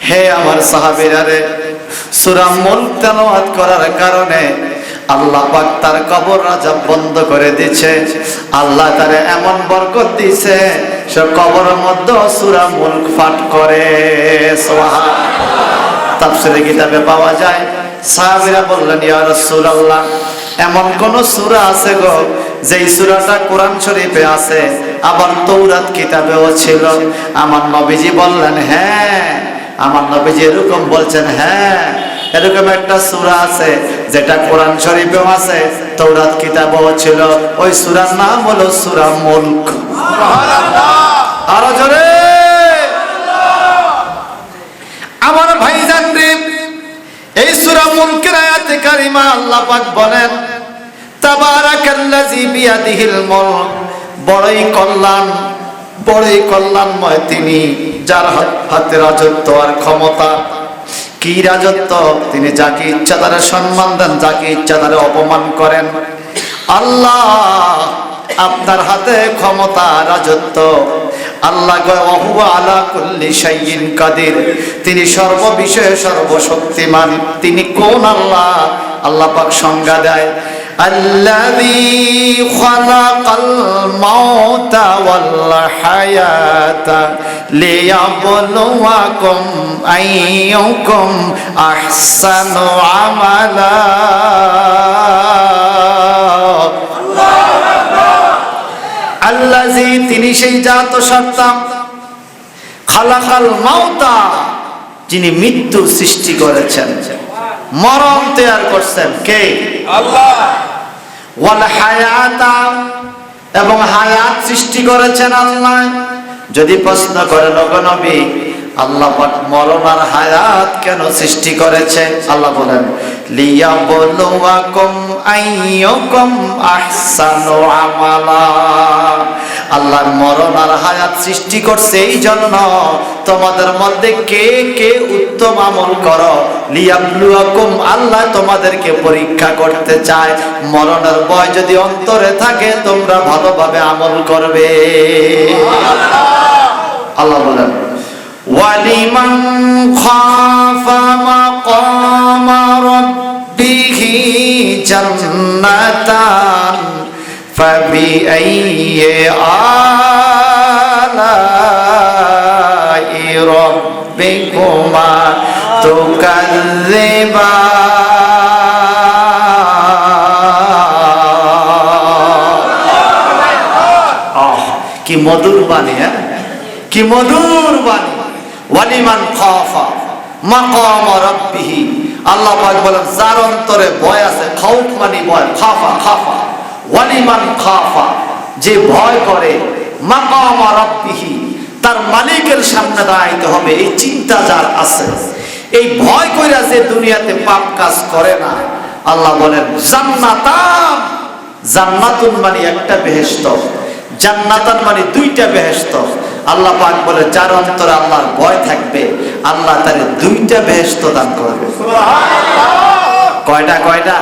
হে আমার সাহাবীরা রে, সূরা মুলক তেলাওয়াত করার কারণে আল্লাহ পাক তার কবর আযাব বন্ধ করে দিয়েছে। আল্লাহ তারে এমন বরকত দিয়েছে, সে কবরের মধ্যে সূরা মুলক পাঠ করে। সুবহানাল্লাহ। তাফসীরে কিতাবে পাওয়া যায়, সাহাবীরা বললেন, ইয়া রাসূলুল্লাহ, এমন কোন সূরা আছে গো যেই সূরাটা কোরআন শরীফে আছে, আবার তাওরাত কিতাবেও ছিল? আমার নবীজি বললেন, হ্যাঁ। আমার নবীজি এরকম বলছেন, হ্যাঁ, এরকম একটা সূরা আছে যেটা কোরআন শরীফেও আছে, তাওরাত কিতাবেও ছিল। ওই সূরার নাম হলো সূরা মুলক। সুবহানাল্লাহ। আরো জোরে। আমার ভাইজান রে, এই সূরা মুলকের আয়াতে কারিমা আল্লাহ পাক বলেন, তাবারাকাল্লাযী বিয়াদিহিল মুলক, বড়ই কল্যাণময় তিনি, যার হাতে রাজত্ব আর ক্ষমতা। কি রাজত্ব? তিনি যাকে ইচ্ছা তারে সম্মান দেন, যাকে ইচ্ছা তারে অপমান করেন। আল্লাহ, আপনার হাতে ক্ষমতা, রাজত্ব। আল্লাহ কয়, ওয়া হুয়া আলা কুল্লি শাইইন কাদির, তিনি সর্ববিষয়ে সর্বশক্তিমান। তিনি কোন আল্লাহ? আল্লাহ পাক সংজ্ঞা দেয়, আল্লাযী খালাকাল মাউতা ওয়াল হায়াতা লিয়াবলুয়াকুম আইয়ুকুম আহসানু আমালা। আল্লাযী, তিনি সেই জাত সত্তা, খালাকাল মাউতা, যিনি মৃত্যু সৃষ্টি করেছেন, মরণ তৈরি করছেন। কে? আল্লাহ। ওয়াল হায়াতা, এবং হায়াত সৃষ্টি করেছেন আল্লাহ। যদি প্রশ্ন করেন, ওগো নবী, আল্লাহ পাক মরণ আর হায়াত কেন সৃষ্টি করেছে? আল্লাহ বলেন, লিয়াবলুয়াকুম আইয়ুকুম আহসানু আমালা। আল্লাহ মরণ আর হায়াত সৃষ্টি করছে এই জন্য, তোমাদের মধ্যে কে কে উত্তম আমল করো। লিয়াবলুয়াকুম, আল্লাহ তোমাদেরকে পরীক্ষা করতে চায়। মরণের ভয় যদি অন্তরে থাকে, তোমরা ভালোভাবে আমল করবে। আল্লাহ বলেন, ওয়ালিমান খাফা মাকামা রাব্বিহি জান্নাতান ফাবিআইয়ি আলাই রাব্বিকুমা তুকাজ্জিবান। কি মধুর বাণী, হ্যাঁ, কি মধুর বাণী। ওয়ালিমান খাফা মাকামা রাব্বিহি, আল্লাহ পাক বলেন, যার অন্তরে ভয় আছে। খাউফ মানে ভয়, খাফা খাফা। ওয়ালিমান খাফা, যে ভয় করে, মাকামা রাব্বিহি, তার মালিকের সামনে দাঁড়াইতে হবে, এই চিন্তা যার আছে, এই ভয় কইরা যে দুনিয়াতে পাপ কাজ করে না, আল্লাহ বলেন জান্নাতান। জান্নাতুন মানে একটা বেহেশত, জান্নাতান মানে দুইটা বেহেশত। আল্লাহ পাক বলে, যার অন্তরে আল্লাহর ভয় থাকবে, আল্লাহ তারে দুইটা বেহেশত দান করবে। সুবহানাল্লাহ। কয়টা? কয়টা?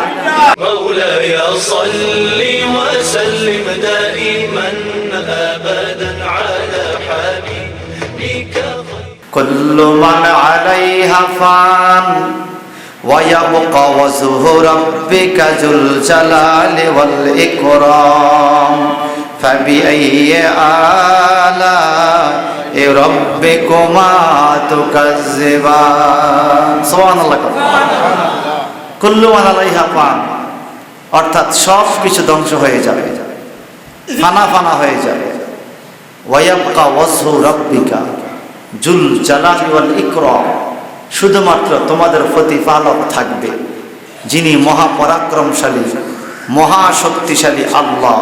মাওলায় সাল্লি ওয়া সাল্লিম দাইমান আবাদান আলা হাবিবিকা কুল্লু মান আলাইহা ফান ওয়া ইয়াবকা ওয়াজহু রাব্বিকা যুল জালালি ওয়াল ইকরাম ফাবিআইয়ি আলাই রাব্বিকুমা তুকাজ্জিবান। সুবহানাল্লাহ। কুল্লু মান আলাইহা ফান, অর্থাৎ সব কিছু ধ্বংস হয়ে যাবে, ফানা ফানা হয়ে যাবে। ওয়া ইয়াবকা ওয়াজহু রাব্বিকা যুল জালালি ওয়াল ইকরাম, শুধুমাত্র তোমাদের প্রতিপালক থাকবে, যিনি মহাপরাক্রমশালী, মহাশক্তিশালী আল্লাহ।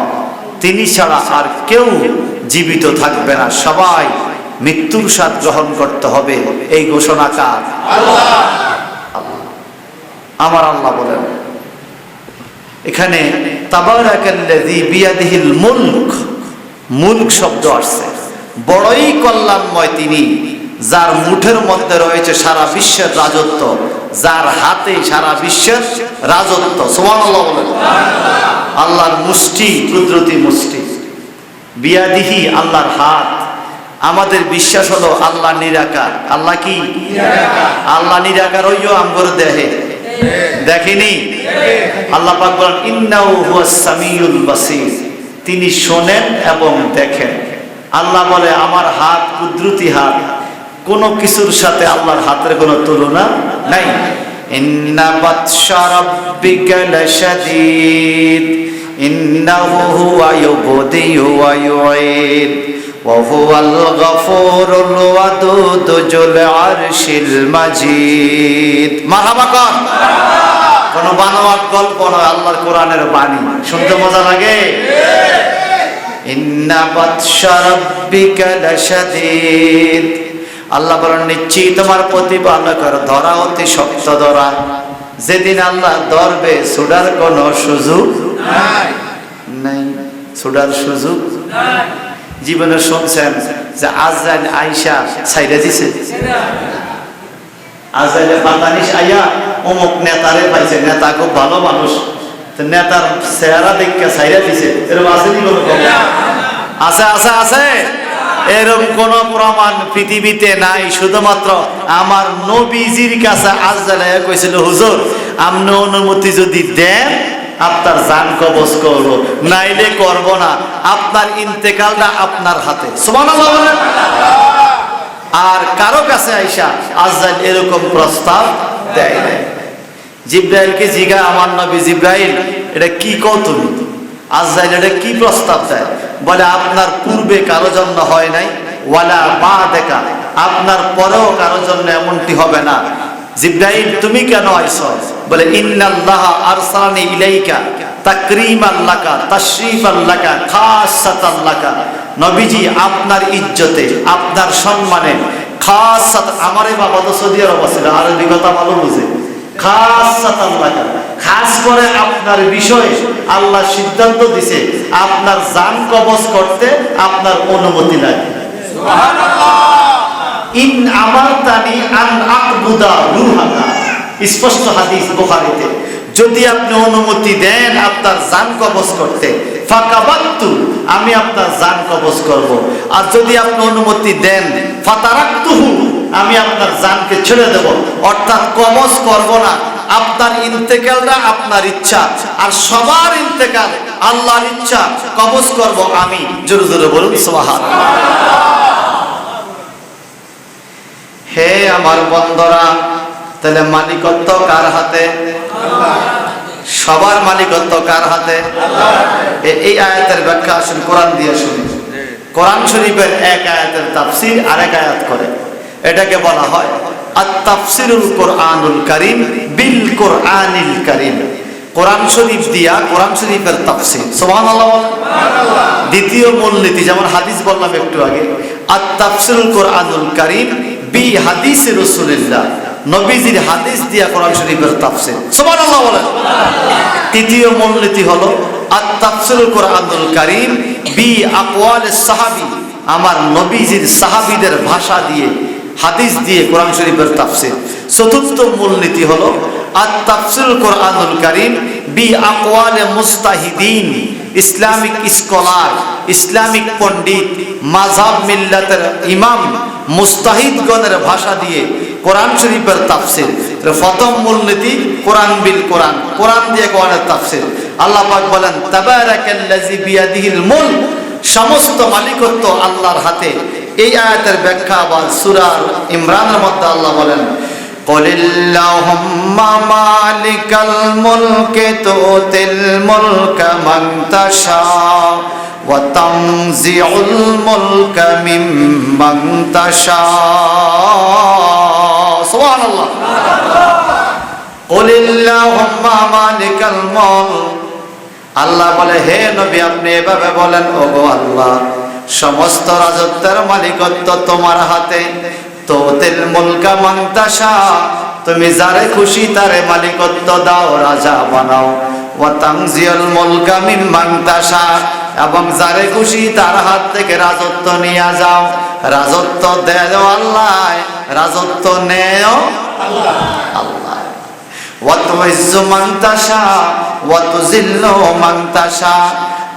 তিনি ছাড়া আর কেউ জীবিত থাকবে না, সবাই মৃত্যুর স্বাদ গ্রহণ করতে হবে। এই ঘোষণা কার? আল্লাহ। আমার আল্লাহ বলেন এখানে, তাবারাকাল্লাযী বিয়াদিহিল মুলক, মুলক শব্দ আসছে, বড়ই কল্যাণময় তিনি, যার মুঠের মধ্যে রয়েছে সারা বিশ্বের রাজত্ব, যার হাতে সারা বিশ্বের রাজত্ব। সুবহানাল্লাহ বলেন। আল্লাহর মুষ্টি, কুদরতি মুষ্টি। বিয়াদিহি, আল্লাহর হাত। আমাদের বিশ্বাস হলো আল্লাহ নিরাকার। আল্লাহ কি? আল্লাহ নিরাকার হইও আমগর দেহে দেখিনি। আল্লাহ পাক বলেন ইন্নাহু হুয়াস সামিউল বাসীর, তিনি শোনেন এবং দেখেন। আল্লাহ বলে আমার হাত কুদরতি হাত, কোন কিছুর সাথে আল্লাহর হাতের কোনো তুলনা নাই। ইন্না বাতশা রাব্বিকা লাশাদীদ ইন্নাহু হুয়া ইউবদিউ ওয়া ইউঈদ ওয়া হুয়াল গফুরুল ওয়াদুদ যুল আরশিল মাজিদ। মারহাবা কর। কোন বানোয়াট গল্প নয়, আল্লাহর কোরআনের বাণী। শুনতে মজা লাগে? ইন্না বাতশা রাব্বিকা লাশাদীদ, আল্লাহ বলেন নিশ্চয়ই তোমার প্রতিপালকের ধরা অতি শক্ত ধরা। যেদিন আল্লাহ ধরবে ছুড়ার কোনো সুযোগ নাই, ছুড়ার সুযোগ নাই। জীবনে শুনছেন যে আজরাইল আয়েশা ছাইরা দিছে, আজরাইল ফাতানিস আয়া অমুক নেতারে পাইছে, নেতা খুব ভালো মানুষ, নেতার চেহারা দেখে ছাইরা দিছে, এরকম আছে নি কোনো? আছে আছে আছে। এরকম কোন প্রমাণ পৃথিবীতে নাই। শুধুমাত্র আমার নবীজির কাছে আজরাইল কইছিল হুজুর আপনি অনুমতি যদি দেন আপনার জান কবজ করব, নাইলে করব না, আপনার ইন্তেকালটা আপনার হাতে। সুবহানাল্লাহ বলেন। আর কারো কাছে আয়েশা আজরাইল এরকম প্রস্তাব দেয় না। জিবরাইলকে জিজ্ঞাসা আমার নবী জিবরাইল এটা কি কও তুমি? আজরাইল এটা কি প্রস্তাব দেয়? বলে আপনার পূর্বে কারো জন্য হয় নাই, ওয়ালা বাদাকা, আপনার পরেও কারো জন্য এমনটি হবে না। জিবরাইল তুমি কেন আইছো? বলে ইন্নাল্লাহ আরসালানি ইলাইকা তাকরীমান লাকা তাশরীফান লাকা খাসাতান লাকা। নবীজি আপনার ইজ্জতে আপনার সম্মানে খাসাত, আমারে বাবা তো সৌদি আরব আছে, আরবি কথা ভালো বুঝে, খাসাতান লাকা, খাস করে আপনার বিষয়ে আল্লাহ সিদ্ধান্ত দিছে আপনার জান কবজ করতে আপনার অনুমতি লাগে। সুবহানাল্লাহ। ইন আমারতানি আন আ'বুদা রূহাকা, স্পষ্ট হাদিস বুখারীতে, যদি আপনি অনুমতি দেন আপনার জান কবজ করতে, ফাকাবাতু, আমি আপনার জান কবজ করব। আর যদি আপনি অনুমতি দেন ফাতারাকতুহু, আমি আপনার জানকে ছেড়ে দেব, অর্থাৎ কবজ করব না। আপনার ইন্তেকালটা আপনার ইচ্ছা, আর সবার ইন্তেকাল আল্লাহর ইচ্ছা, কবজ করব আমি। জোরে জোরে বলুন সুবহানাল্লাহ। হে আমার বন্ধুরা, তাহলে মালিকত্ব কার হাতে? সবার মালিকত্ব কার হাতে? এই আয়াতের ব্যাখ্যা আসলে কোরআন দিয়ে শুনি। কোরআন শরীফের এক আয়াতের তাফসীর আরেক আয়াত করে, এটাকে বলা হয় আত-তাফসীরুল কোরআনুল কারীম বিল কোরআনিল কারীম। কোরআন শরীফ দিয়া কোরআন শরীফের তাফসীর। সুবহানাল্লাহ। দ্বিতীয় মূলনীতি, যেমন হাদিস বললাম একটু আগে, আত-তাফসীরুল কোরআনুল কারীম বি হাদিসে রাসূলুল্লাহ, নবীজির হাদিস দিয়া কোরআন শরীফের তাফসীর। সুবহানাল্লাহ বলেন। তৃতীয় মূলনীতি হলো আত-তাফসীরুল কোরআনুল কারীম বি আকওয়ালিস সাহাবী, আমার নবীজির সাহাবীদের ভাষা দিয়ে হাদিস দিয়ে কোরআন শরীফের তাফসীর। চতুর্থ মূলনীতি হলো আত-তাফসীরুল কোরআনুল কারীম বি আকওয়ালে মুস্তাহিদিন, ইসলামিক স্কলার, ইসলামিক পণ্ডিত, মাযহাব মিল্লাতের ইমাম, মুস্তাহিদগণের ভাষা দিয়ে কোরআন শরীফের তাফসীর। প্রথম মূলনীতি কোরআন বিল কোরআন, কোরআন দিয়ে কোরআনের তাফসীর। আল্লাহ পাক বলেন তাবারাকাল্লাযী বিয়াদিহিল মুলক, সমস্ত মালিকত্ব আল্লাহর হাতে। এই আয়াতের ব্যাখ্যা আবার সূরা ইমরানের মধ্যে আল্লাহ বলেন কুলিল্লাহুম্মা মালিকাল মুলকি তুতিল মুলকা মান তাশা ওয়া তানজিউল মুলকা মিম্মান তাশা। সুবহানাল্লাহ। কুলিল্লাহুম্মা মালিকাল মুলক, আল্লাহ বলে হে নবী আপনি এভাবে বলেন, ওগো আল্লাহ সমস্ত রাজত্বের মালিকত্ব তোমার হাতে। তুতিল মুলকা মান তাশা, তুমি যারে খুশি তারে মালিকত্ব দাও, রাজা বানাও। ওয়া তানজিউল মুলকা মিম্মান তাশা, এবং যারে খুশি তার হাত থেকে রাজত্ব নিয়ে যাও। রাজত্ব দেও আল্লাহ, রাজত্ব নেও আল্লাহ। ওয়া তুইজ্জু মান তাশা ওয়া তুযিল্লু মান তাশা,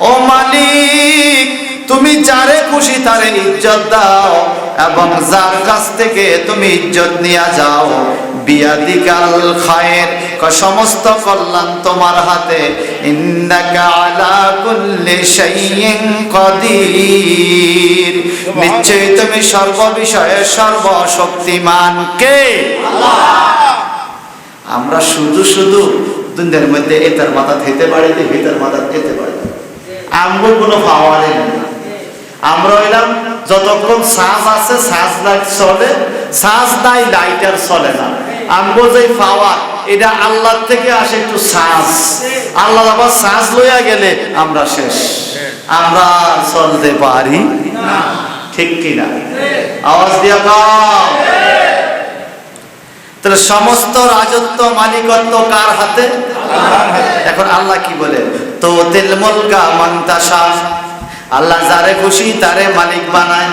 ও মালিক তুমি যারে খুশি তারে ইজ্জত দাও এবং যার কাছ থেকে তুমি ইজ্জত নিয়ে যাও। বিয়াদিকাল খায়ের, সমস্ত কল্যাণ তোমার হাতে। ইন্নাকা আলা কুল্লি শাইইন কাদির, নিশ্চয়ই তুমি সর্ববিষয়ে সর্বশক্তিমান। কে? আল্লাহ। আমরা শুধু শুধু দুনিয়ার মধ্যে এটার মাথা খেতে পারি, ভিতর মাথা খেতে পারি, আমগো কোনো পাওয়ারে নেই। আমরা হইলাম যতক্ষণ শ্বাস আছে শ্বাস লাইট চলে, শ্বাস নাই লাইটার চলে না। আমগো যে পাওয়ার এটা আল্লাহ থেকে আসে, একটু শ্বাস। আল্লাহ আবার শ্বাস লইয়া গেলে আমরা শেষ, আমরা চলতে পারি না। ঠিক কিনা? আওয়াজ দিয়া কও। তাহলে সমস্ত রাজত্ব মালিকত্ব কার হাতে? এখন আল্লাহ কি বলে? তো তিল মুলকা মান তাশা, আল্লাহ যারে খুশি তারে মালিক বানায়।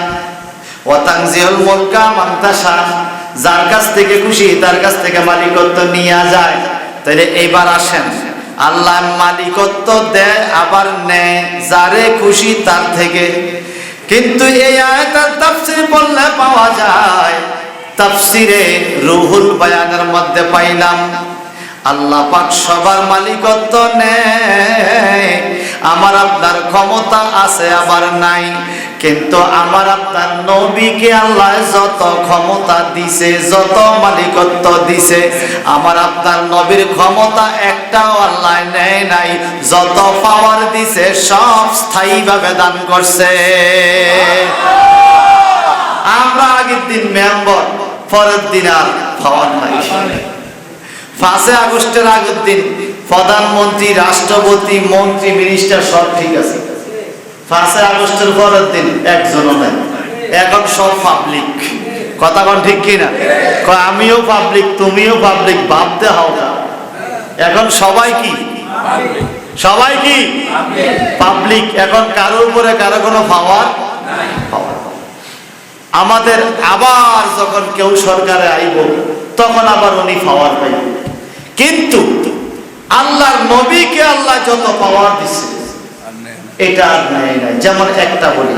ওয়া তানজিউল মুলকা মান তাশা, যার কাছ থেকে খুশি তার কাছ থেকে মালিকত্ব নিয়ে যায়। তাহলে এইবার আসেন, আল্লাহ মালিকত্ব দেয় আবার নেয় যারে খুশি তার থেকে। কিন্তু এই আয়াতের তাফসীর পড়লে পাওয়া যায়, তাফসিরে রুহুল বায়ানের মধ্যে পাইলাম আল্লাহ পাক সবার মালিকত্ব নেয়। আমার আপনার ক্ষমতা আছে আবার নাই, কিন্তু আমার আপনার নবীকে আল্লাহ যত ক্ষমতা দিছে, যত মালিকত্ব দিছে, আমার আপনার নবীর ক্ষমতা একটাও আল্লাহ নেয় নাই। যত পাওয়ার দিছে সব স্থায়ীভাবে দান করছে। আমরা আগের দিন মেম্বার, পরের দিন আর পাওয়ার নাই। 5 আগস্টের আগের দিন প্রধানমন্ত্রী, রাষ্ট্রপতি, মন্ত্রী, মিনিস্টার সব ঠিক আছে। 5 আগস্টের পরের দিন একজনও নাই। এখন সব পাবলিক। কথা কোন ঠিক কিনা? আমিও পাবলিক, তুমিও পাবলিক, ভাবতে হও না। এখন সবাই কি? সবাই কি? পাবলিক। এখন কারোর উপরে কারো কোনো পাওয়ার নাই। আমাদের আবার যখন কেউ সরকারে আইব তখন আবার উনি পাওয়ার পাইব। কিন্তু আল্লাহর নবীকে আল্লাহ যত পাওয়ার দিছে এটা আর নেই না। যেমন একটা বলি,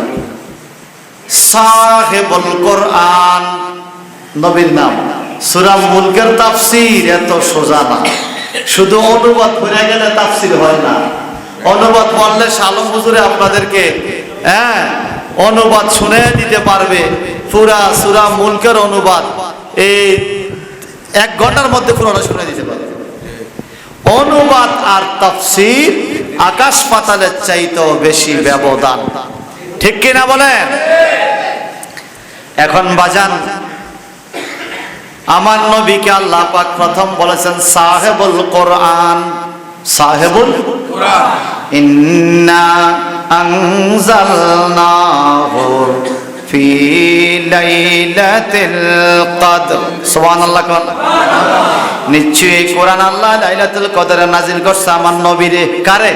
সাহেবুল কোরআন নবীর নাম। সূরা মুলকের তাফসীর এত সোজা না, শুধু অনুবাদ করে গেলে তাফসীর হয় না। অনুবাদ পড়লে শালম হুজুরে আপনাদেরকে অনুবাদ শুনে দিতে পারবে। পুরা সূরা মুলকের অনুবাদ এই 1 ঘন্টার মধ্যে পুরোটা শুনে দিতে পারবে। অনুবাদ আর তাফসীর আকাশ পাতালের চাইতেও বেশি ব্যবধান। ঠিক কিনা বলেন? এখন বাজান, আমার নবীকে আল্লাহ পাক প্রথম বলেছেন সাহেবুল কোরআন। সাহেবুল কোরআন, ইন্না আনজালনাহু ফি লাইলাতিল কদর। সুবহানাল্লাহ। নিশ্চয়ই কোরআন আল্লাহ লাইলাতুল কদরে নাজিল করছে আমার নবীরে। কারে?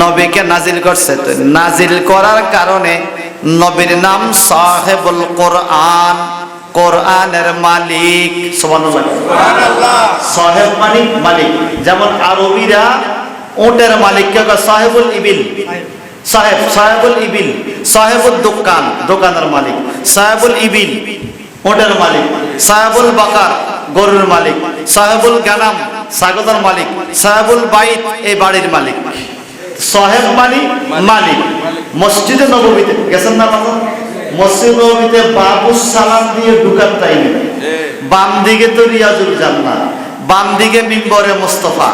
নবীকে নাজিল করছে। তো নাজিল করার কারণে নবীর নাম সাহেবুল কোরআন, কোরআনের মালিক। সুবহানাল্লাহ। সাহেব মালিক, মালিক। যেমন আরবীরা উটের মালিককে কয় সাহেবুল ইবিল, সাহেব, সাহেবুল ইবিল। সাহেবুল দোকান, দোকানের মালিক। সাহেবুল ইবিল, উটের মালিক। সাহেবুল বাকার, গরুর মালিক। সাহেবুল গানাম, ছাগলের মালিক। সাহেবুল বাইত, এই বাড়ির মালিক। সাহেব মালিক, মালিক। মসজিদে নববীতে গেছেন না? মসজিদ নববীতে বাবুস সালাম দিয়ে ঢুকার টাইমে বাম দিকে তো রিয়াজুল জান্নাহ, বাম দিকে মিম্বরে মুস্তাফা,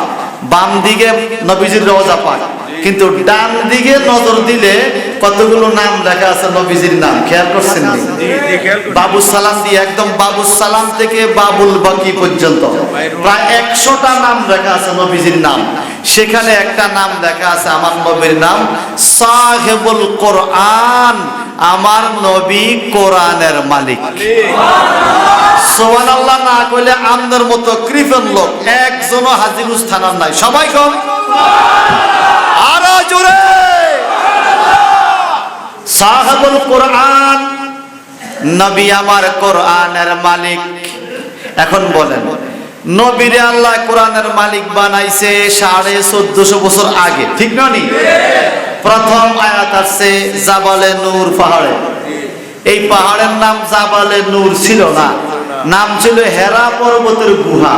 বাম দিকে নবীজির রওজা পাক। কিন্তু ডান দিকে নজর দিলে কতগুলো নাম লেখা আছে নবীজির নাম, খেয়াল করছেন? বাবুস সালাম দিয়ে একদম বাবুস সালাম থেকে বাবুল বাকি পর্যন্ত প্রায় 100টা নাম লেখা আছে নবীজির নাম। সেখানে একটা নাম লেখা আছে আমার নবীর নাম সাহেবুল কোরআন, আমার নবী কোরআনের মালিক। সুবহানাল্লাহ না কইলে আমদের মতো কৃপণ লোক একজনও হাজির স্থানার নাই। সবাই কম আরো জোরে সাহেবুল কোরআন, নবী আমার কোরআনের মালিক। এখন বলেন, নবীরে আল্লাহ কোরআনের মালিক বানাইছে 1450 বছর আগে, ঠিক না? প্রথম আয়াত আসছে জাবালে নূর পাহাড়ে। এই পাহাড়ের নাম জাবালে নূর ছিল না, নাম ছিল হেরা পর্বতের গুহা।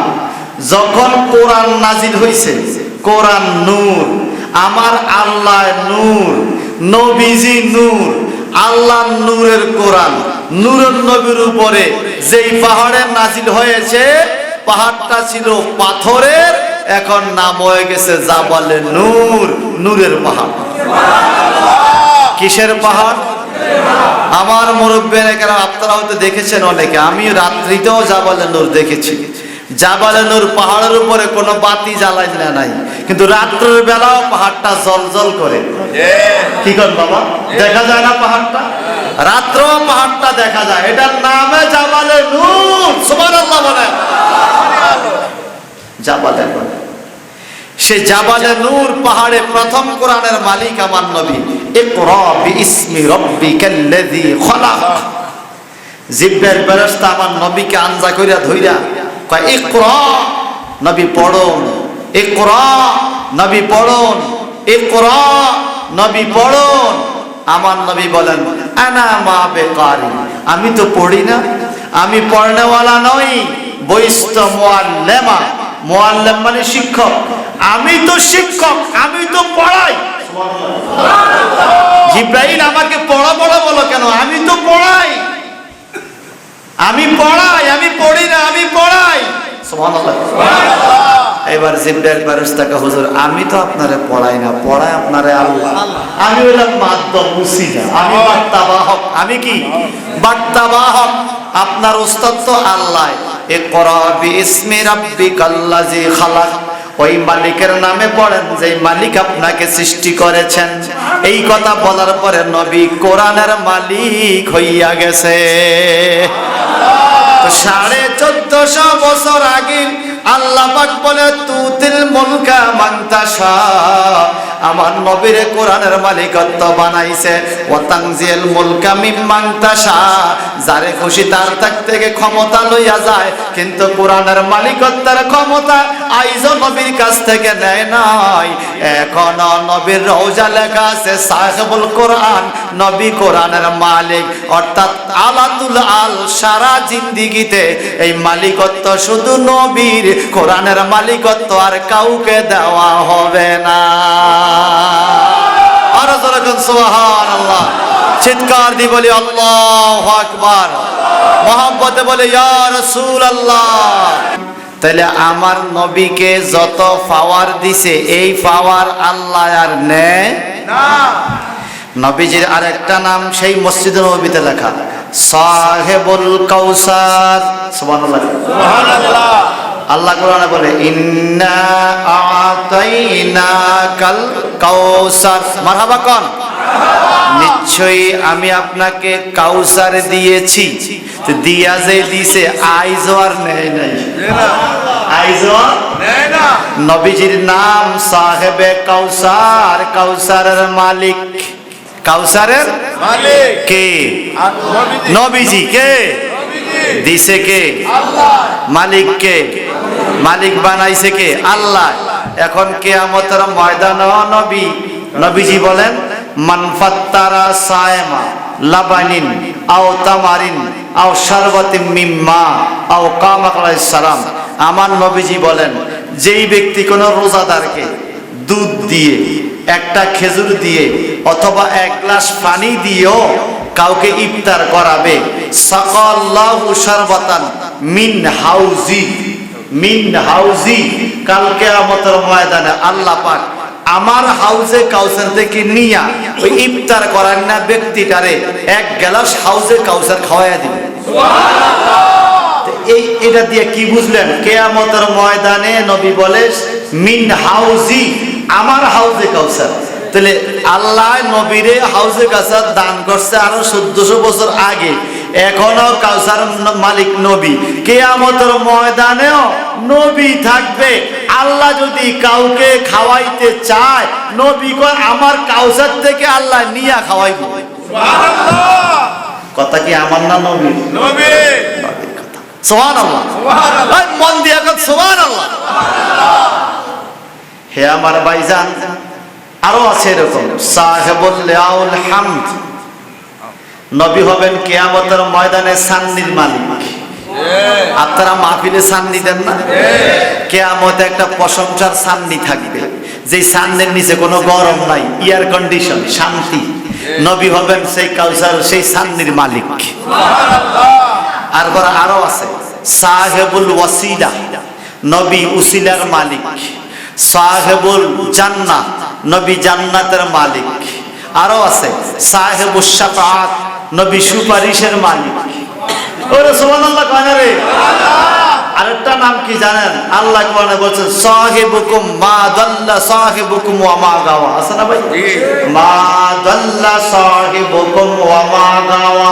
যখন কোরআন নাজিল হয়েছে, কোরআন নূর, আমার আল্লাহ নূর, নবীজি নূর, আল্লাহ নূরের কোরআন, নূরের নবীর উপরে যেই পাহাড়ে নাজিল হয়েছে, পাহাড়টা ছিল পাথরের, এখন নাম হয়ে গেছে জাবালে নূর, নূরের পাহাড়। কিসের পাহাড়? আমার মুরব্বীরা কেন, আপনারা হয়তো দেখেছেন অনেকে, আমি রাত্রিতেও জাবালে নূর দেখেছি। জাবালে নূর পাহাড়ের উপরে কোনো বাতি জ্বালাই না নাই, কিন্তু রাত্রের বেলাও পাহাড়টা জলজল করে। কি কর বাবা, দেখা যায় না পাহাড়টা? রাত্রেও পাহাড়টা দেখা যায়, এটার নামে জাবালে নূর। সুবহানাল্লাহ বলেন। জাবালে নূর, সে জাবালে নূর পাহাড়ে প্রথম কোরআনের মালিক আমার নবী। ইকরা বিইসমি রাব্বিকাল্লাযী খলাক। জিব্রাইল ফেরেশতা আমার নবীকে আনজা কইরা ধইরা কয় ইকরা, নবী পড়ুন, ইকরা, নবী পড়ুন, ইকরা, নবী পড়ুন। আমার নবী বলেন আনা মা বেকারি, আমি তো পড়ি না, আমি পড়নেওয়ালা নই, বইস্ত মুআল্লিমা, মুআল্লিম মানে শিক্ষক, আমি তো শিক্ষক, আমি তো পড়াই। জিব্রাইল আমাকে পড়া পড়া বলো কেন? আমি তো পড়াই, আমি পড়াই, আমি পড়ি না, আমি পড়াই। সুবহানাল্লাহ। এবার জিব্রাইল ফেরেশতাকে, হুজুর আমি তো আপনারে পড়াই না, পড়ায় আপনারে আল্লাহ, আমি হলাম মাধ্যম মুসিজা, আমি বার্তাবাহক। আমি কি? বার্তাবাহক। আপনার উস্তাদ তো আল্লাহ। ইকরা বিইসমি রাব্বিকাল্লাযী খালাক, ওই মালিকের নামে পড়েন যে মালিক আপনাকে সৃষ্টি করেছেন। এই কথা বলার পরে নবী কোরআনের মালিক হইয়া গেছে। 1450 বছর আগে আল্লাহ পাক বলে তুতিল মুলকা মান তাশা, আমার নবীর কোরআনের মালিকত্ব বানাইছে। ওয়া তানজিল মুলকা মিম্মান তাশা, যারে খুশি তার থেকে ক্ষমতা লইয়া যায়, কিন্তু কোরআনের মালিকত্বের ক্ষমতা আইজো নবীর কাছ থেকে নেয় নাই। এখন নবীর রওজা লেখা আছে সাহেবুল কোরআন, নবী কোরআনের মালিক, অর্থাৎ আলাতুল আল। সারা জিন্দেগিতে এই মালিকত্ব শুধু নবীর, কোরআনের মালিকত্ব আর কাউকে দেওয়া হবে না। আর যখন সুবহানাল্লাহ চিৎকার দিয়ে বলি আল্লাহু আকবার, মহব্বতে বলে ইয়া রাসূলুল্লাহ। তাহলে আমার নবীকে যত পাওয়ার দিছে, এই পাওয়ার আল্লাহ আর নেয় না। নবীজির আরেকটা নাম সেই মসজিদে নববীতে লেখা, সাহেবুল কাউসার। সুবহানাল্লাহ, সুবহানাল্লাহ। আল্লাহ কোরআনে বলে ইন্না আতাইনাকাল কাউসার। মারহাবা কোন? নিশ্চয়ই আমি আপনাকে কাউসার দিয়েছি। তো দিয়া যে দিছে আইজো আর নেয় নাই, আইজো নেয় না। নবীজির নাম সাহেবে কাউসার, কাউসারের মালিক। কাউসারের মালিক কে? নবীজি। কে দিছে? কে? আল্লাহ। মালিক কে? মালিক বানাইছে কে? আল্লাহ। এখন কিয়ামতের ময়দানে নবী, নবীজি বলেন মান ফাত্তারা সায়মা লাবানিন আও তামারিন আও শারবাতিন মিম্মা আও কামা আলাইহিস সালাম। আমার নবীজি বলেন যেই ব্যক্তি কোন রোজাদারকে দুধ দিয়ে, একটা খেজুর দিয়ে, অথবা এক গ্লাস পানি দিয়েও কাউকে ইফতার করাবে, সাকাল্লাহু শারবাতান মিন হাউজি, মিন হাউজি। কাল কিয়ামতের ময়দানে আল্লাহ পাক আমার হাউজে কাউসার থেকে নিয়া ওই ইফতার করার না ব্যক্তিটারে এক গ্লাস হাউজে কাউসার খাওয়াইয়া দিবে। সুবহানাল্লাহ। এই এটা দিয়ে কি বুঝলেন? কিয়ামতের ময়দানে নবী বলে মিন হাউজি, আমার হাউজে কাউসার। তাহলে আল্লাহ নবীরে হাউজে কাউসার দান করছে আরো 1400 বছর আগে, এখনো কাউসার মালিক নবী। কিয়ামতের ময়দানেও নবী থাকবে। আল্লাহ যদি কাউকে খাওয়াইতে চায়, নবী কয় আমার কাউসার থেকে আল্লাহ নিয়া খাওয়াইব। সুবহানাল্লাহ। কথা কি আমার না নবী? নবী। সুবহানাল্লাহ, সুবহানাল্লাহ। মন দিয়া কর সুবহানাল্লাহ। হে আমার ভাইজান, আরো আছে এরকম সাহেবুল লিয়াউল হামদ, নবী হবেন কিয়ামতের ময়দানে সান্নির মালিক। আপনারা মাহফিলে সান্নি দেন না? কিয়ামতে একটা প্রশংসার সান্নি থাকবে, যেই সান্নির নিচে কোনো গরম নাই, এয়ার কন্ডিশন, শান্তি। নবী হবেন সেই কাউসার, সেই সান্নির মালিক। আর আরো আছে সাহেবুল ওয়াসিলা, নবী উসিলার মালিক। সাহেবুল জান্নাত, নবী জান্নাতের মালিক। আরো আছে সাহেবুস শাফাআত, নবী সুপারিশের মালিক। ওরে সুবহানাল্লাহ কানে রে। আরেকটা নাম কি জানেন? আল্লাহ কোরআনে বলেছেন সাহিবুকুম মা দাল্লা সাহিবুকুম ওয়া মা গাওয়া। আছে না ভাই? মা দাল্লা সাহিবুকুম ওয়া মা গাওয়া।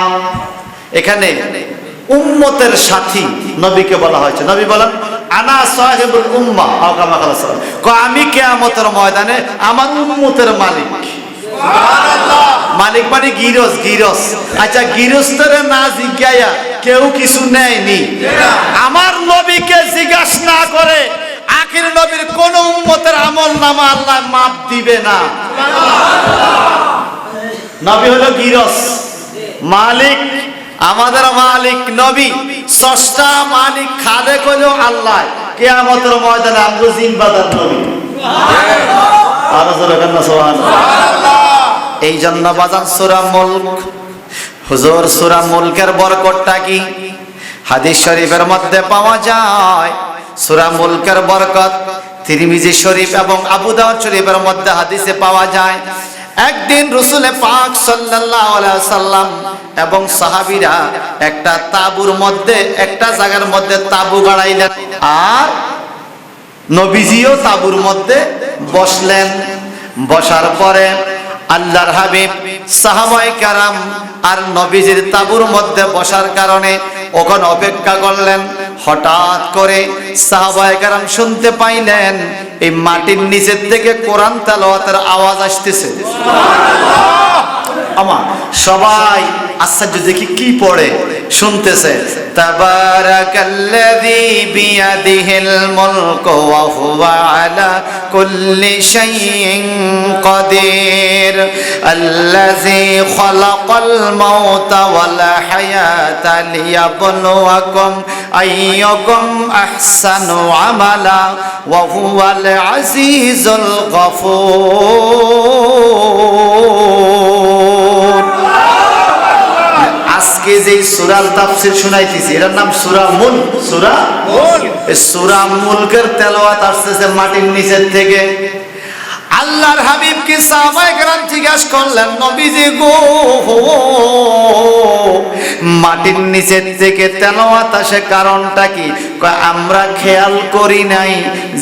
এখানে উম্মতের সাথী নবীকে বলা হয়েছে। নবী বলেন আনা সাহিবুল উম্মাহ, আমি কিয়ামতের ময়দানে আমার উম্মতের মালিক। মালিক মানে গিরস, গিরস। আচ্ছা, গিরস্তরে না জিজ্ঞায়া কেউ কিছু নেয়নি। আমার নবীকে জিজ্ঞাসা না করে আখির নবীর কোন উম্মতের আমল নামা আল্লাহ মাপ দিবে না। নবী হলো গিরস, মালিক আমাদের মালিক নবী, স্রষ্টা মালিক খালেক হলো আল্লাহ। কিয়ামতের ময়দানে আমরা জিম্মাদার নবী। আরো জোরে বলেন না সুবহানাল্লাহ। এই জন্য বাজান সূরা মুলক, হুজুর সূরা মুলকের বরকতটা কি হাদিস শরীফের মধ্যে পাওয়া যায়। সূরা মুলকের বরকত তিরমিজি শরীফ এবং আবু দাউদ শরীফের মধ্যে হাদিসে পাওয়া যায়। একদিন রাসূল পাক সাল্লাল্লাহু আলাইহি সাল্লাম এবং সাহাবীরা একটা তাঁবুর মধ্যে, একটা জায়গার মধ্যে তাঁবু গাড়াইলেন, আর নবীজিও তাঁবুর মধ্যে বসলেন। বসার পরে আল্লাহর হাবিব, সাহাবায়ে কেরাম আর নবীজির তাঁবুর মধ্যে বসার কারণে ওখানে অপেক্ষা করলেন। হঠাৎ করে সাহাবায়ে কেরাম শুনতে পাইলেন এই মাটির নিচের থেকে কোরআন তেলাওয়াতের আওয়াজ আসতেছে। আমার সবাই আশ্চর্য দেখি কি পড়ে, শুনতেছে তাবারাকাল্লাযী বিয়াদিহিল মুলকু ওয়া হুয়া আলা কুল্লি শাইইন কাদির আল্লাযী খালাকাল মাউতা ওয়াল হায়াতা লিয়াবলুয়াকুম আইয়ুকুম আহসানু আমালা ওয়া হুয়াল আজিজুল গফুর। আজকে যে সূরার তাফসীর শুনাইতেছি এর নাম সূরা মুলক। সূরা মুলক, এই সূরা মুলকের তেলাওয়াত আসছে মাটির নিচের থেকে। আল্লাহর হাবিব কি সাহাবায়ে কেরাম জিজ্ঞাসা করলেন, নবীজি গো, মাটির নিচের থেকে তেলাওয়াত আসে কারণটা কি? আমরা খেয়াল করি নাই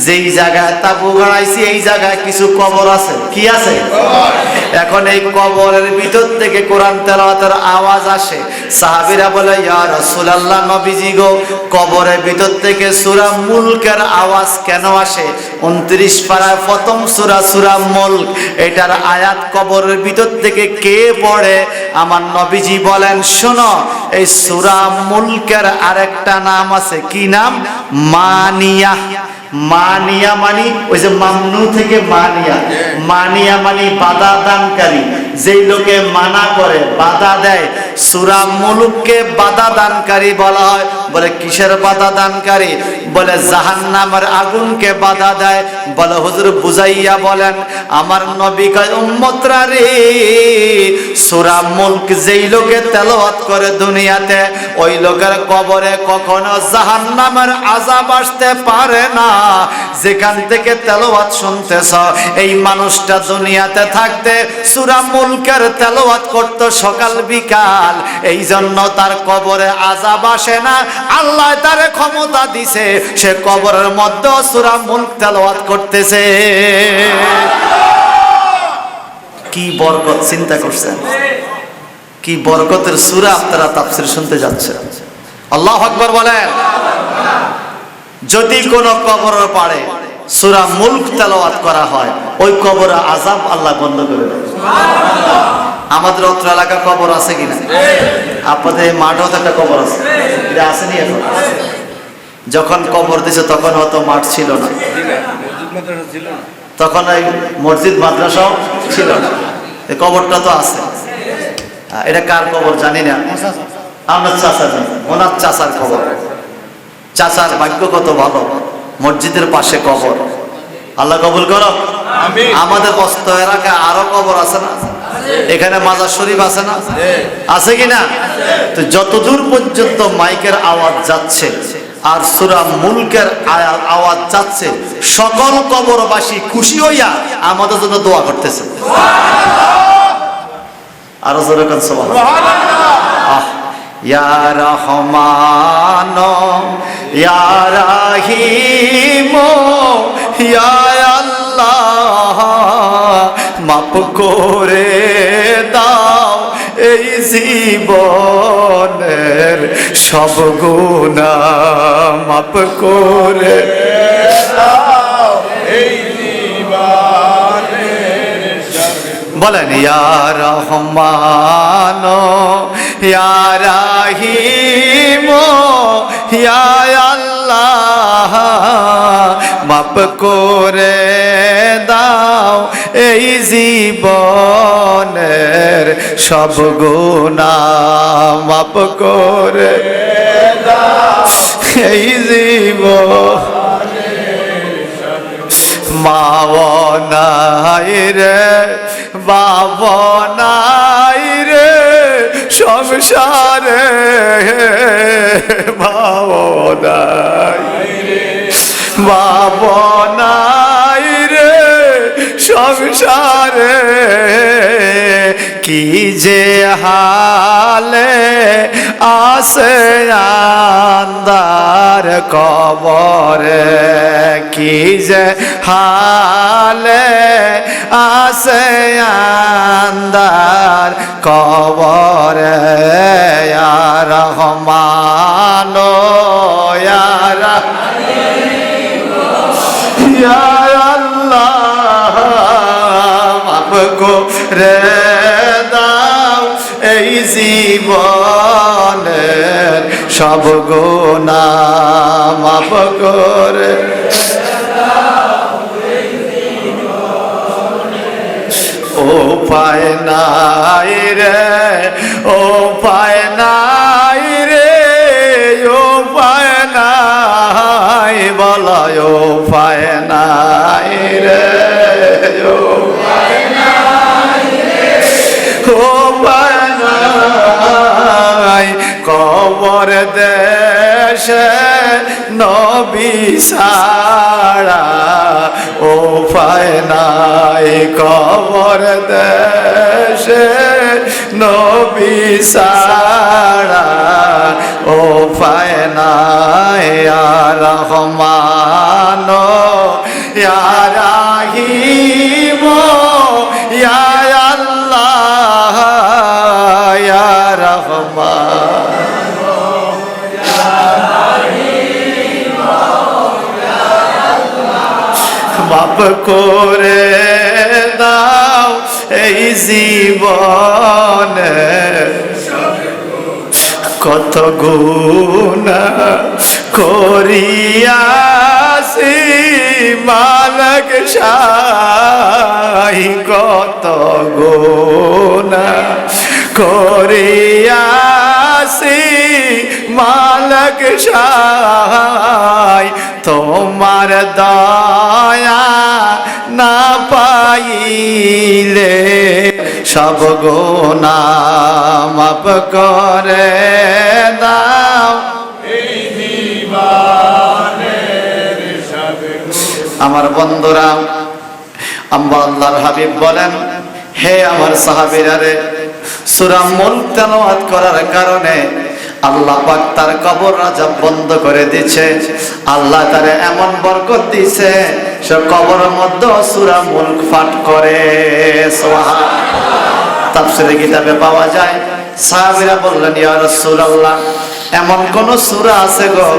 যেই জায়গায় তাঁবু গাড়াইছি এই জায়গায় কিছু কবর আছে। কি আছে? এখন এই কবরের ভিতর থেকে কোরআন তেলাওয়াতের আওয়াজ আসে। সাহাবীরা বলে ইয়া রাসূলুল্লাহ, নবীজি গো, কবরের ভিতর থেকে সূরা মুলকের আওয়াজ কেন আসে? 29 পারায় প্রথম সূরা সূরা মুলক, এটার আয়াত কবরের ভিতর থেকে কে পড়ে? আমার নবীজি বলেন শোনো, এই সূরা মুলকের আরেকটা নাম আছে। কি নাম? মানিয়া। মানিয়া মানি ওই যে মামনু থেকে মানিয়া, মানিয়া মানি বাধা দানকারী, যেই লোকে মানা করে, বাধা দেয়। সূরা মুলককে বাধা দানকারী বলা হয়। বলে কিসের বাধা দানকারী? বলে জাহান্নামের আগুনকে বাধা দেয়। বলে হুজুর বুঝাইয়া বলেন। আমার নবী কয় উম্মতরা রে, সূরা মুলক যেই লোকে তেলাওয়াত করে দুনিয়াতে, ওই লোকের কবরে কখনো জাহান্নামের আযাব আসতে পারে না। যেখান থেকে তেলাওয়াত শুনতেছ, এই মানুষটা দুনিয়াতে থাকতে সূরা মুলকের তেলাওয়াত করত সকাল বিকাল, এই জন্য তার কবরে আযাব আসে না। আল্লাহ তার ক্ষমতা দিছে, সে কবরের মধ্যে সূরা মুলক তেলাওয়াত করতেছে। কি বরকত, চিন্তা করছেন? কি বরকতের সূরা আপনারা তাফসীর শুনতে যাচ্ছেন। আল্লাহু আকবার বলেন। যদি কোন কবরের পাড়ে সূরা মুলক তেলাওয়াত করা হয়, ওই কবরে আযাব আল্লাহ বন্ধ করে দেয়। আমাদের অত্র এলাকা কবর আছে কিনা? আপনাদের মাঠেও তো একটা কবর আছে, এটা আসেনি এখন? যখন কবর দিছে তখন হয়তো মাঠ ছিল না। তখন এই মসজিদ মাদ্রাসাও ছিল না, এই কবরটা তো আছে। এটা কার কবর জানি না, আমার চাচা জানি, ওনার চাচার কবর। চাচার ভাগ্য কত ভালো, মসজিদের পাশে কবর। আল্লাহ কবুল করো। আমাদের কষ্ট এলাকায় আরো কবর আছে না, এখানে মাজার শরীফ আছে না, আছে কিনা? তো যতদূর পর্যন্ত মাইকের আওয়াজ যাচ্ছে আর সূরা মুলকের আওয়াজ যাচ্ছে, সকল কবরবাসী খুশি হইয়া আমাদের জন্য দোয়া করতেছে। আরো জোরে কোন সুবহানাল্লাহ। ইয়া রহমান ইয়া রহিম ইয়া আল্লাহ, মাফ করে দাও এই জীবনের সব গুনাহ, মাফ করে দাও এই জীবনের। বলেন ইয়া রহমান ইয়া রহিম ইয়া আল্লাহ, মাফ করে দাও এই জীবনের সব গুনাহ, মাফ করে দাও এই জীবন। মাও নাই রে বাবা নাই রে সংসারে, মাও নাই বাবা নাই রে সংসারে, কি যে হালে আসে আন্দার কবরে, কি যে হালে আসে আন্দার কবরে। ইয়া রহমান ইয়া রহিম ইয়া আল্লাহ, মাফ করে দাও এই জীবনের সব গুনাহ, মাফ করে ও পায় নাই রে, ও পায় নাই রে, ও পায় নাই, বলায় ও পায় নাই রে, ও পায় নাই রে, ও পায় নাই, কবর দেশে নবী ছাড়া ও পায় নাই, কবর দেশে নবী ছাড়া ও পায় নাই। ইয়া রহমান ইয়া রহিম ইয়া আল্লাহ, ইয়া রহমান মাফ করে দাও এই জীবনে কত গুনাহ করিয়াছি মালিক শাহী, কত গুনাহ করিয়াছি মালিক শাহী, তোমার দয়া না পাইলে সব গুনাহ মাফ করে দাও এই জীবনের সব গুনাহ। আমার বন্ধুরা, আল্লাহর হাবিব বলেন, হে আমার সাহাবীরা রে, সূরা মুলক তেলাওয়াত করার কারণে আল্লাহ পাক তার কবর আযাব বন্ধ করে দিয়েছে। আল্লাহ তারে এমন বরকত দিয়েছে, সে কবরের মধ্যে সূরা মুলক পাঠ করে। সুবহানাল্লাহ। তাফসীরে কিতাবে পাওয়া যায়। সাহাবীরা বললেন, ইয়া রাসূলুল্লাহ, এমন কোন সূরা আছে গো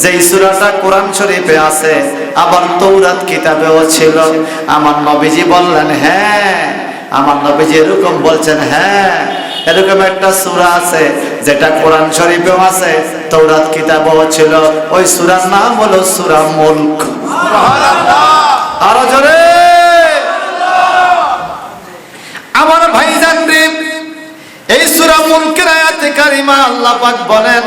যেই সূরাটা কোরআন শরীফে আছে, আবার তাওরাত কিতাবেও ছিল? আমার নবীজি বললেন, হ্যাঁ। আমার নবীজি এরকম বলছেন, হ্যাঁ, এরকম একটা সূরা আছে যেটা কোরআন শরীফেও আছে, তাওরাত কিতাবেও ছিল। ওই সূরার নাম হলো সূরা মুলক। সুবহানাল্লাহ। আরো জোরে সূরা মুলকের আয়াতে কারিমা আল্লাহ পাক বলেন,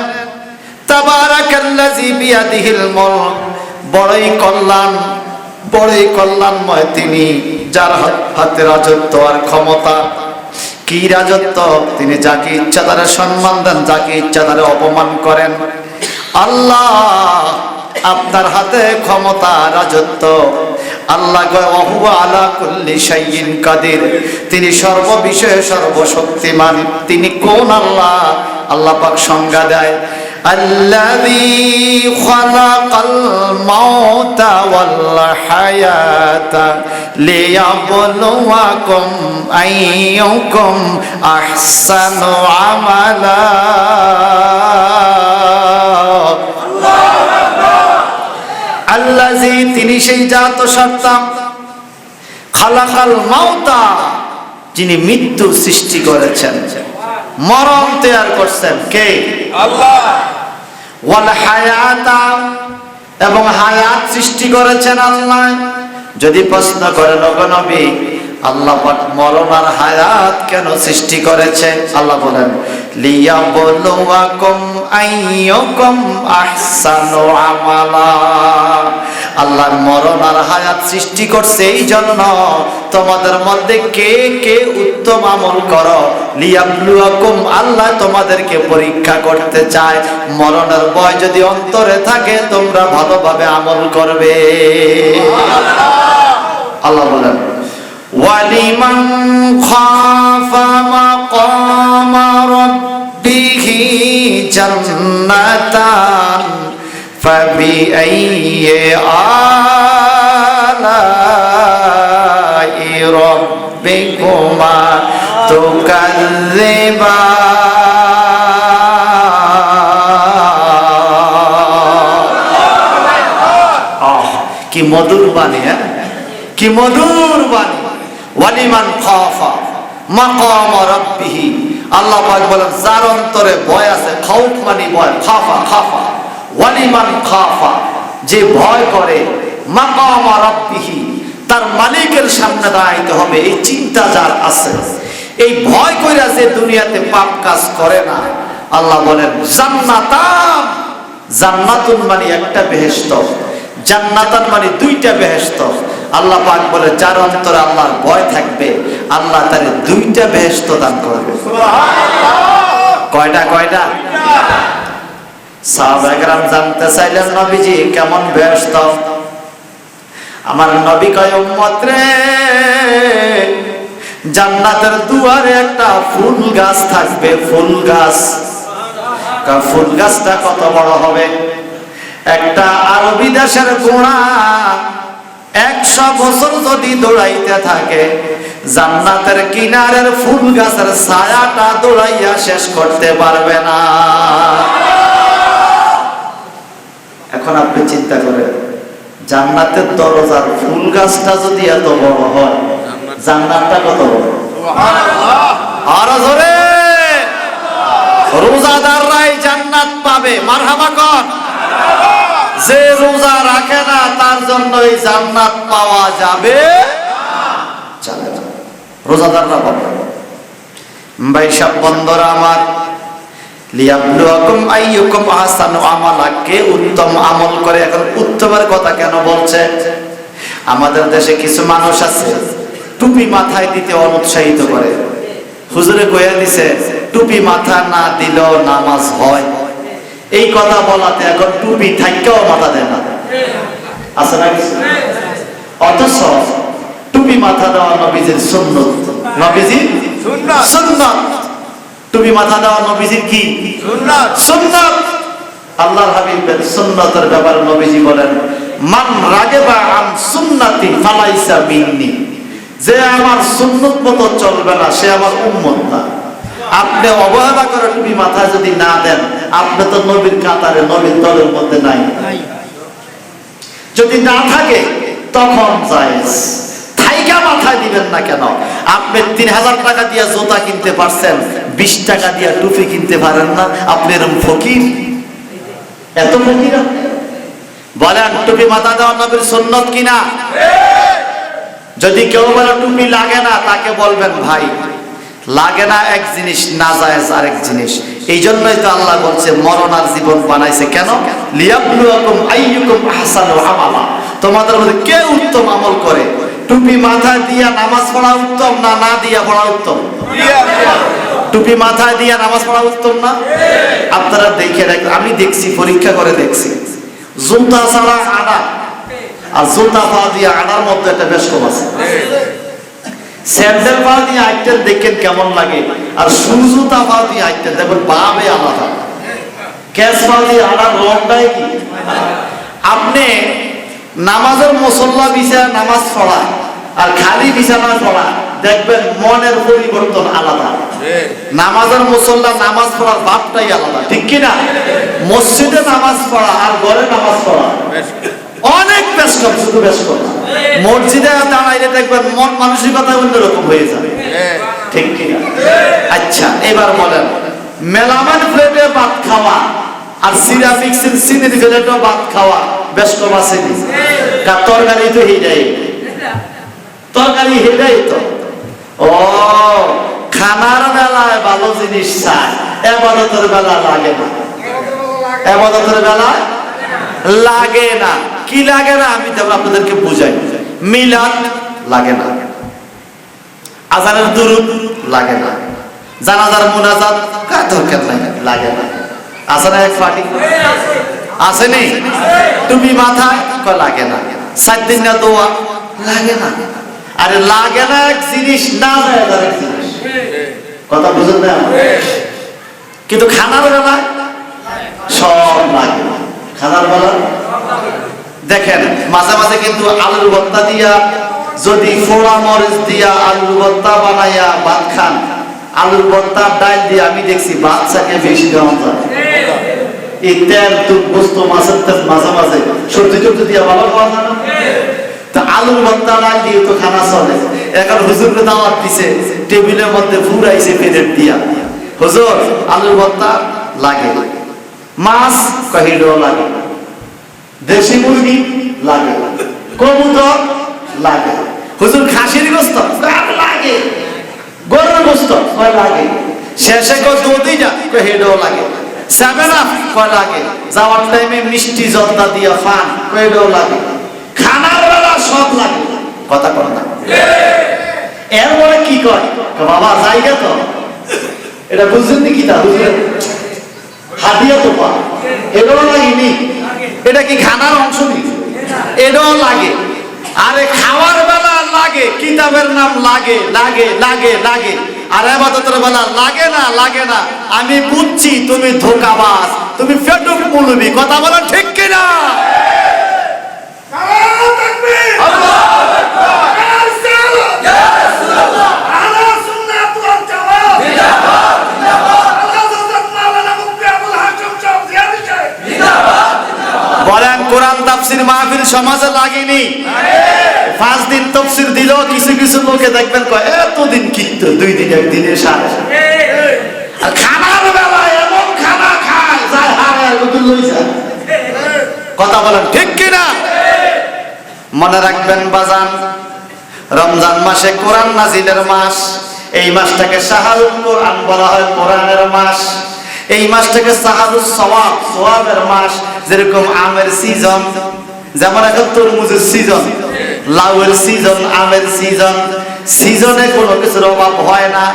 তাবারাকাল্লাযী বিয়াদিহিল মুলক, বড়ই কল্যাণময় তিনি, যার হাতে রাজত্ব আর ক্ষমতা। কি রাজত্ব? তিনি যাকে ইচ্ছা তারে সম্মান দেন, যাকে ইচ্ছা তারে অপমান করেন। আল্লাহ আপনার হাতে ক্ষমতা, রাজত্ব। আল্লাহ কয় ওয়া আলা কুল্লি শাইইন কাদির, তিনি সর্ববিষয়ে সর্বশক্তিমান। তিনি কোন আল্লাহ? আল্লাহ পাক সংজ্ঞা দেয়, আল্লাযী খালাকাল মাউতা ওয়াল হায়াতা লিয়াবলুয়াকুম আইয়ুকুম আহসানু আমালা। আল্লাযী, তিনি সেই জাত সত্তা, খালাকাল মাউতা, যিনি মৃত্যু সৃষ্টি করেছেন, মরণ তৈরি করছেন। কে? আল্লাহ। ওয়াল হায়াতা, এবং হায়াত সৃষ্টি করেছেন আল্লাহ। যদি প্রশ্ন করেন ওগো নবী, আল্লাহ পাক মরণ আর হায়াত কেন সৃষ্টি করেছে? আল্লাহ বলেন, লিয়াবলুয়াকুম আইয়ুকুম আহসানু আমালা। আল্লাহ মরণ আর হায়াত সৃষ্টি করছে এই জন্য তোমাদের মধ্যে কে কে উত্তম আমল করো। লিয়াবলুয়াকুম, আল্লাহ তোমাদেরকে পরীক্ষা করতে চায়। মরণের ভয় যদি অন্তরে থাকে তোমরা ভালোভাবে আমল করবে। আল্লাহ বলেন, ওয়ালিমান খাফা মাকামা রাব্বিহি জান্নাতান ফাবিআইয়ি আলাই রাব্বিকুমা তুকাজ্জিবান। কি মধুর বাণী, হ্যাঁ, কি মধুর বাণী। ওয়ালিমান খাফা মাকামা রাব্বিহি, আল্লাহ পাক বলেন যার অন্তরে ভয় আছে, খাউফ মানে ভয়, খাফা খাফা, ওয়ালিমান খাফা, যে ভয় করে, মাকামা রাব্বিহি, তার মালিকের সামনে দাঁড়াইতে হবে, এই চিন্তা যার আছে, এই ভয় কইরা যে দুনিয়াতে পাপ কাজ করে না, আল্লাহ বলেন জান্নাতান, জান্নাতুন মানে একটা বেহেশত, জান্নাতান মানে দুইটা বেহেশত। আল্লাহ পাক বলে যার অন্তরে আল্লাহর ভয় থাকবে আল্লাহ তারে দুইটা বেহেশত দান করবে। কয়টা? কয়টা? সাহাবায়ে কেরাম জানতে চাইলেন, নবীজি কেমন বেহেশত? আমার নবী কয়, উম্মত রে, জান্নাতের দুয়ারে একটা ফুল গাছ থাকবে, ফুল গাছ। ফুল গাছটা কত বড় হবে? একটা আরবি দেশের ঘোড়া 100 বছর যদি দৌড়াইতে থাকে, জান্নাতের কিনারের ফুল গাছের ছায়াটা দৌড়াইয়া শেষ করতে পারবে না। এখন আপনি চিন্তা করেন, জান্নাতের দরজার ফুল গাছটা যদি এত বড় হয়, জান্নাতটা কত বড়? আর জোরে রোজাদাররাই জান্নাত পাবে। মারহাবা কর। যে রোজা রাখে না তার জন্য এই জান্নাত পাওয়া যাবে না। রোজাদাররা পাবে। ভাই সব বন্ধুরা আমার, লিয়াবলুয়াকুম আইয়ুকুম আহসানু আমালা, কে উত্তম আমল করে। এখন উত্তমের কথা কেন বলছে? আমাদের দেশে কিছু মানুষ আছে টুপি মাথায় দিতে অনুৎসাহিত করে। হুজুরে কইয়া দিছে টুপি মাথা না দিলেও নামাজ হয়। এই কথা বলাতে এখন টুপি থাকতেও মাথা দেয় না, আছে না কিছু? অথচ টুপি মাথা দেওয়া নবীজির সুন্নাত, নবীজির সুন্নাত। টুপি মাথা দেওয়া নবীজির কি সুন্নাত? সুন্নাত। আল্লাহর হাবিবের সুন্নাতের ব্যাপারে নবীজি বলেন, মান রাগিবা আন সুন্নতি ফালাইসা মিন্নি, যে আমার সুন্নাত মতো চলবে না সে আমার উম্মত না। আপনি অবহেলা করে টুপি মাথায় যদি না দেন, আপনি তো নবীর কাতারে, নবীর দলের মধ্যে নাই। যদি না থাকে তখন জায়েজ, থাইকা মাথায় দিবেন না কেন? আপনি 3000 টাকা দিয়ে জুতা কিনতে পারছেন, 20 টাকা দিয়ে টুপি কিনতে পারেন না? আপনি এরকম ফকির, এত ফকির? বলেন টুপি মাথা দেওয়া নবীর সুন্নাত কিনা? যদি কেউ বলে টুপি লাগে না, তাকে বলবেন ভাই লাগে না এক জিনিস, নাজায়েজ আরেক জিনিস। এই জন্যই তো আল্লাহ বলছে মরণ আর জীবন বানাইছে কেন? লিয়াবলুয়াকুম আইয়ুকুম আহসানু আমালা, তোমাদের মধ্যে কে উত্তম আমল করে। টুপি মাথায় দিয়া নামাজ পড়া উত্তম না না দিয়া পড়া উত্তম? টুপি মাথায় দিয়া নামাজ পড়া উত্তম না? আপনারা দেখে রাখবেন, আমি দেখছি, পরীক্ষা করে দেখছি, জুতা ছাড়া আড়া আর জুতা পা দিয়ে আড়ার মধ্যে একটা বেশ কম আছে। স্যান্ডেল পা দিয়ে আইটেন দেখেন কেমন লাগে, আর সুজুতা পা দিয়ে আইটেন দেখবেন বাবে আলাদা। ক্যাশ পা দিয়ে আড়ার রংটাই কি? আপনি নামাজের মুসল্লা বিছানা নামাজ পড়া আর খালি বিছানা পড়া দেখবেন মনের পরিবর্তন আলাদা। নামাজের মুসল্লা নামাজ পড়ার ভাবটাই আলাদা, ঠিক কিনা? মসজিদে নামাজ পড়া আর ঘরে নামাজ পড়া অনেক ব্যস্ত, শুধু ব্যস্ত। মসজিদে দাঁড়াইলে দেখবেন মন মানসিকতা অন্যরকম হয়ে যাবে, ঠিক কিনা? আচ্ছা, এবার বলেন, মেলামাইন প্লেটে ভাত খাওয়া আর সিরামিক্সের চিনির প্লেটে ভাত খাওয়া বেশ কম আছে। তরকারি তো হেডাই, তরকারি হেডাই তো। ও, খানার বেলায় ভালো জিনিস চায়, ইবাদতের বেলা লাগে না। ইবাদতের বেলায় লাগে না। কি লাগে না আমি তো আপনাদেরকে বুঝাই। মিলাদ লাগে না, আযানের দুরূদ লাগে না, জানাজার মুনাজাত কার দরকার নাই, লাগে না। আছে না এক পার্টি? আছে নেই? টুপি মাথায় কয় লাগে না, 7 দিন না দোয়া লাগে না। আরে লাগে না এক জিনিস, না যায় আরেক জিনিস। কথা বুঝেন না? কিন্তু খানার বেলা সব লাগে। খানার বেলা দেখেন মাঝে মাঝে কিন্তু আলুর ভর্তা দিয়া, যদি ফোড়া মরিচ দিয়া আলুর ভর্তা বানাইয়া ভাত খান, আলুর ভর্তা ডাল দিয়ে আমি দেখছি বাচ্চাকে বেশি দেওয়া যায়। এই তেল বস্তু মাছের তেল মাঝে মাঝে সবজি টবজি দিয়া ভালো খাওয়া যায় না? তা আলুর ভর্তা ডাল দিয়ে তো খানা চলে। এখন হুজুরকে দাওয়াত দিছে, টেবিলের মধ্যে ফুরাইছে প্লেট দিয়া, হুজুর আলুর ভর্তা লাগে, মাছ কহিডো লাগে, দেশি মুরগি লাগে, কবুতর লাগে, হুজুর খাসির গোস্ত লাগে, গরুর গোস্ত লাগে, শেষে দুধইটা হেডও লাগে, 7 আপ লাগে, যাওয়ার টাইমে মিষ্টি জর্দা দিয়া ফান হেডও লাগে, খানার বেলা সব লাগে। কথা কর না? এরপরে কি কয় বাবা জায়গা তো এটা বুঝছেন কি? তা বুঝলেন? হাদিয়া তো পা এটাও লাগেনি, এটা কি খানার অংশ নেই? এটাও লাগে। আরে খাওয়ার বেলা লাগে, কিতাবের নাম লাগে লাগে লাগে লাগে, আর ইবাদতের বেলা লাগে না লাগে না। আমি বুঝছি তুমি ধোঁকাবাজ, তুমি ফেটুক মুলবি। কথা বলো ঠিক কিনা? বলেন কোরআন তাফসীর মাহফিল সমাজে লাগেনি? 5 দিন তাফসীর দিল, কিছু কিছু লোকে দেখবেন কয় এতদিন কিন্তু 2 দিন একদিনে সারে। আর খানার বেলা এমন খানা খায় যায় হারে গুলো লই যায়। কথা বলেন ঠিক কি না? মনে রাখবেন বাজান, রমজান মাসে কোরআন নাজিলের মাস। এই মাসটাকে শাহরুল কোরআন বলা হয়, কোরআনের মাস। এই মাসটাকে শাহরুস সওয়াব, সওয়াবের মাস। যেরকম আমের সিজন, যেমন এখন তরমুজের সিজন, লাউয়ের সিজন, আমের সিজন, সিজনে কোনো কিছুর অভাব হয় না।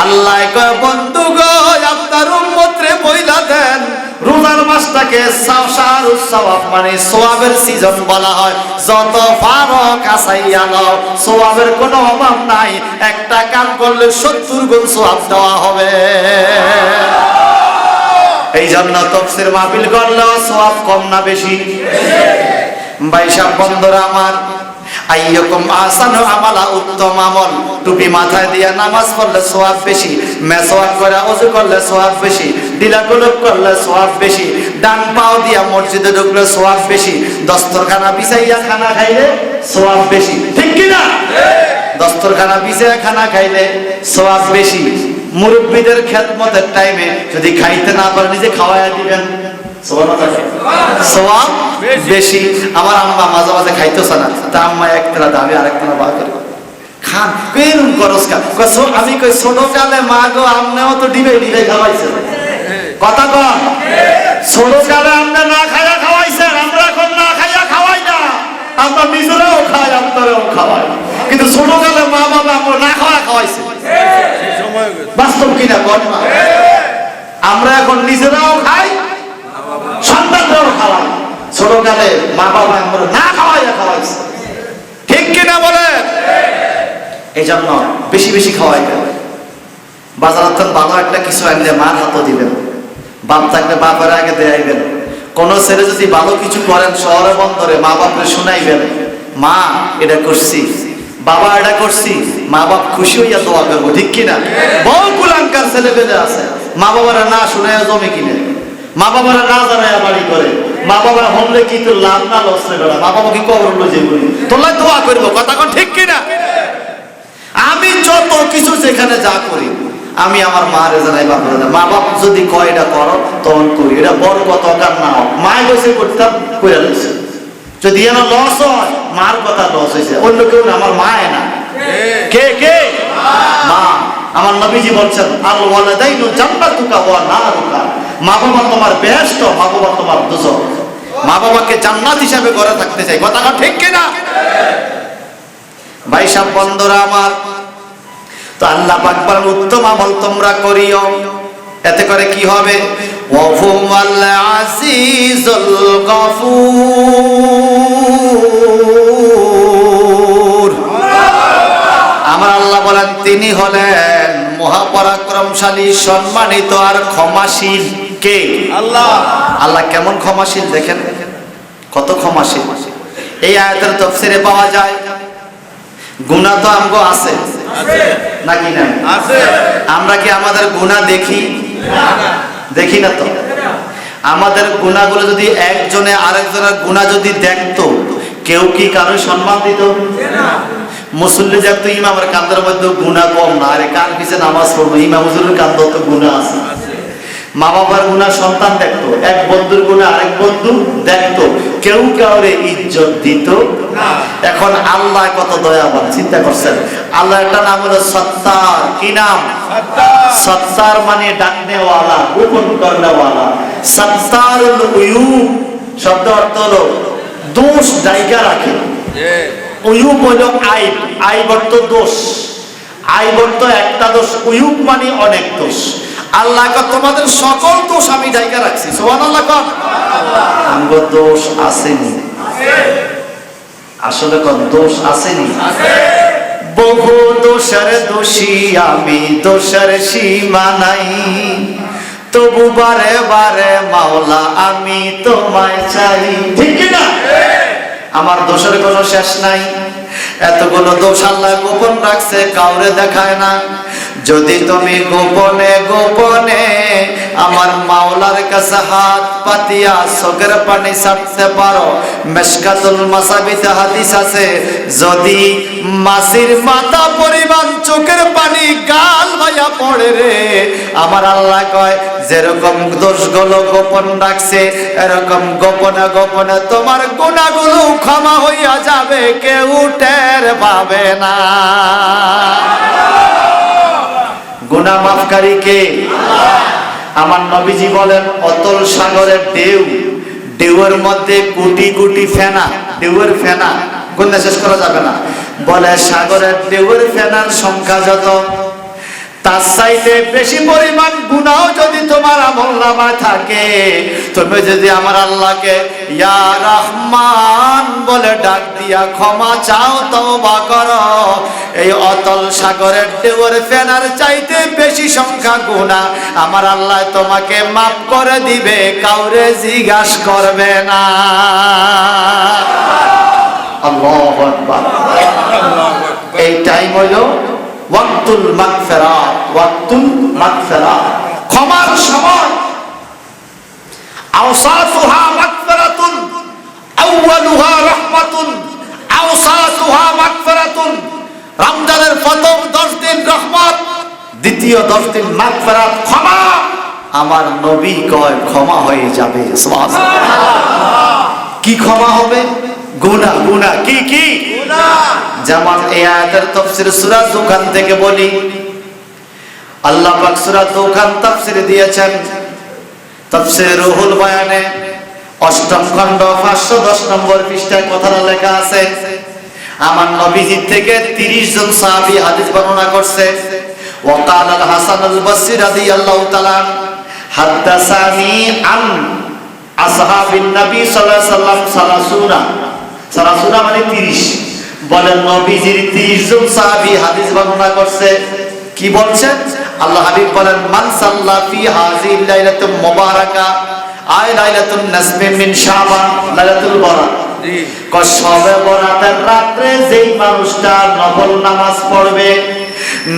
আল্লাহ কয় বন্ধু গো আপনার উম্মতরে বইলা দেন রোজার মাসটাকে শাহরুস সওয়াব মানে সওয়াবের সিজন বলা হয়। যত পারো কাছাইয়া নাও, সওয়াবের কোনো অভাব নাই। একটা কাজ করলে 70 গুণ সওয়াব দেওয়া হবে। এই জন্য তাফসীর মাহফিল করলেও সওয়াব কম না বেশি? ভাই সাহেব বন্ধুরা আমার, আইয়ুকুম আহসানু আমালা, উত্তম আমল। টুপি মাথায় দিয়ে নামাজ পড়লে সওয়াব বেশি, মেসওয়াক করে ওযু করলে সওয়াব বেশি, দিলাকুলুক করলে সওয়াব বেশি, ডান পাও দিয়া মসজিদে ঢুকলে সওয়াব বেশি, দস্তরখানা বিছাইয়া খানা খাইলে সওয়াব বেশি, ঠিক কি না? দস্তরখানা বিছাইয়া খানা খাইলে সওয়াব বেশি। মুরব্বিদের খেদমতের টাইমে যদি খাইতে না পারে নিজে খাওয়াইয়া দিবেন, সওয়াব বেশি। আমার আম্মা মাঝে মাঝে খাইতেছে না, তা আম্মা একতলা দাবি আরেকতলা বার করে খান কেরম করস কা আমি কই ছোট কালে মা গো আমনেও তো ডিবে ডিবে খাওয়াইছেন কথা কন ছোট কালে আমনে না খাইয়া খাওয়াইছেন আমরা এখন না খাইয়া খাওয়াই না আমরা নিজেরাও খাই আপনারাও খাওয়াই কিন্তু ছোট কালে মা বাবা আমরা না খাওয়া খাওয়াইছে বাস্তব কিনা কন আমরা এখন নিজেরাও খাই সন্তানরাও খাওয়াই ছোট কালে মা বাবা আমরা না খাওয়াইয়া খাওয়াইছে ঠিক কিনা বলে এই জন্য বেশি বেশি খাওয়াই বাজার ভালো একটা কিছু আনলে মার হাতও দিবেন বাপ থাকলে বাপের আগে দেয়াইবেন কোন ছেলে যদি ভালো কিছু করেন শহরে বন্দরে মা বাপকে শুনাইবেন মা এটা করছি বাবা এটা করছি মা বাপ খুশি হইয়া দোয়া করবো ঠিক কিনা বহু কুলাঙ্কার ছেলে পেলে আছে মা বাবারা না শুনাইয়া জমি কিনে মা বাবারা না জানাইয়া বাড়ি করে মা বাবা হলে কি তোর লাভ না লস নেবে মা বাবা কি কবর যে বলি তোলা দোয়া করবো কথা কোন ঠিক কিনা আমি যত কিছু যেখানে যা করি আমি আমার মারে জানাই বাপরে মা বাপ যদি কয় এটা করো তখন করি এটা বড় কথা কার না হোক মায়ের বসে করতাম কইরা দিচ্ছে যদি এনা লস হয় মার কথা লস হয়েছে অন্য কেউ না আমার মায় না কে কে মা আমার নবীজি বলছেন আল ওয়ালাদাইনু জান্নাতুকা ওয়া নারুকা মা বাবা তোমার বেহেশত মা বাবা তোমার দোজখ মা বাবাকে জান্নাত হিসাবে গড়ে থাকতে চাই কথাটা ঠিক কিনা ভাই সব বন্ধুরা আমার তো আল্লাহ পাক বলেন উত্তম আমল তোমরা করিও এতে করে কি হবে ওয়াহুয়াল আজিজুল গফুর আমার আল্লাহ বলেন তিনি হলেন মহাপরাক্রমশালী সম্মানিত আর ক্ষমাশীল কে আল্লাহ আল্লাহ কেমন ক্ষমাশীল দেখেন কত ক্ষমাশীল এই আয়াতের তাফসীরে পাওয়া যায় গুনাহ তো আমগো আছে নাকি না আছে আমরা কি আমাদের গুনাহ দেখি দেখি না তো আমাদের গুনাহগুলো যদি একজনে আরেকজনের গুনাহ যদি দেখতো কেউ কি কারো সম্মান দিত না মুসল্লি দেখতো ইমামের কাঁধের মধ্যে গুনাহ কম না আরে কার পিছে নামাজ পড়বো ইমাম হুজুরের কাঁধে তো গুনাহ আছে মা বাবার গুনাহ সন্তান দেখতো এক বন্ধুর গুনাহ আরেক বন্ধু দেখতো কেউ কাউরে ইজ্জত দিত না এখন আল্লাহ কত দয়াবান চিন্তা করছেন আল্লাহ একটা নাম হলো সত্তার কি নাম সত্তার মানে ডাকনে ওয়ালা গোপন করনে ওয়ালা সত্তারুল উয়ুব শব্দ অর্থ হলো দোষ জায়গা রাখে উয়ুব হলো আইব আইব অর্থ দোষ আইব অর্থ একটা দোষ উয়ুব মানে অনেক দোষ আল্লাহ তোমাদের সকল দোষ আমি জায়গা রাখছি সুবহানাল্লাহ কোন আমগো দোষ আসেনি আসলে কোন দোষ আসেনি বহু দোষের দোষী আমি দোষের সীমা নাই তবু বারে বারে মাওলা আমি তোমায় চাই ঠিক না আমার দোষের কোনো শেষ নাই এতগুলো দোষ আল্লাহ গোপন রাখছে কাউরে দেখায় না যদি তুমি গোপনে গোপনে আমার মাওলার কাছে হাত পাতিয়া চোখের পানি ছাড়তে পারো মিশকাতুল মাসাবিতে হাদিস আছে যদি মাছির মাথা পরিমাণ চোখের পানি গাল ভাইয়া পড়ে রে আমার আল্লাহ কয় যেরকম দোষগুলো গোপন রাখছে এরকম গোপনে গোপনে তোমার গুনাহগুলো ক্ষমা হইয়া যাবে কেউ টের পাবে না গুনাহ মাফকারী কে আল্লাহ আমার নবীজি বলেন অতল সাগরের ঢেউ ঢেউয়ের মধ্যে কোটি কোটি ফেনা ঢেউয়ের ফেনা গুণা শেষ করা যাবে না বলে সাগরের ঢেউয়ের ফেনার সংখ্যা যত তার চাইতে বেশি পরিমাণ গুনাহ যদি তোমার আমলনামায় থাকে তুমি যদি আমার আল্লাহকে ইয়া রহমান বলে ডাক দিয়া ক্ষমা চাও তওবা করো এই অতল সাগরের ঢেউয়ের ফেনার চাইতে বেশি সংখ্যা গুনাহ আমার আল্লাহ তোমাকে মাফ করে দিবে কাউরে জিজ্ঞাসা করবে না আল্লাহু আকবার এই টাইম হলো ওয়াক্তুল মাগফিরাত ওয়াক্তুল মাগফিরাত ক্ষমার সময় আওসাতুহা মাগফিরাতুন আউয়ালুহা রাহমাতুন আওসাতুহা মাগফিরাতুন রমজানের প্রথম 10 দিন রহমত দ্বিতীয় 10 দিন মাগফিরাত ক্ষমা আমার নবী কয় ক্ষমা হয়ে যাবে সুবহানাল্লাহ কি ক্ষমা হবে গুনাহ গুনাহ কি কি যেমন এই আয়াতের তাফসীর সূরা দুখান থেকে বলি, আল্লাহ পাক সূরা দুখান তাফসীর দিয়েছেন তাফসীর রুহুল বয়ানে ৮ম খণ্ড ৫১০ নম্বর পৃষ্ঠায় কথাটা লেখা আছে। আমার নবীজি থেকে ৩০ জন সাহাবী হাদিস বর্ণনা করছে। ওয়াকাল আল হাসান আল বসরি রাদিয়াল্লাহু তাআলা হাদাসানি আন আসহাবিন নবী সাল্লাল্লাহু আলাইহি ওয়াসাল্লাম সালাসুনা মানে ৩০, বলেন নবীজির ৩০ জন সাহাবী হাদিস বর্ণনা করছে। কি বলছেন? আল্লাহ হাবিব বলেন মান সাল্লা ফি হাযিহিল লাইলাতুল মুবারাকা আয় লাইলাতুন নাসমি মিন শাবান, লাইলাতুল বরাত, শবে বরাতের রাতে যেই মানুষটা নফল নামাজ পড়বে,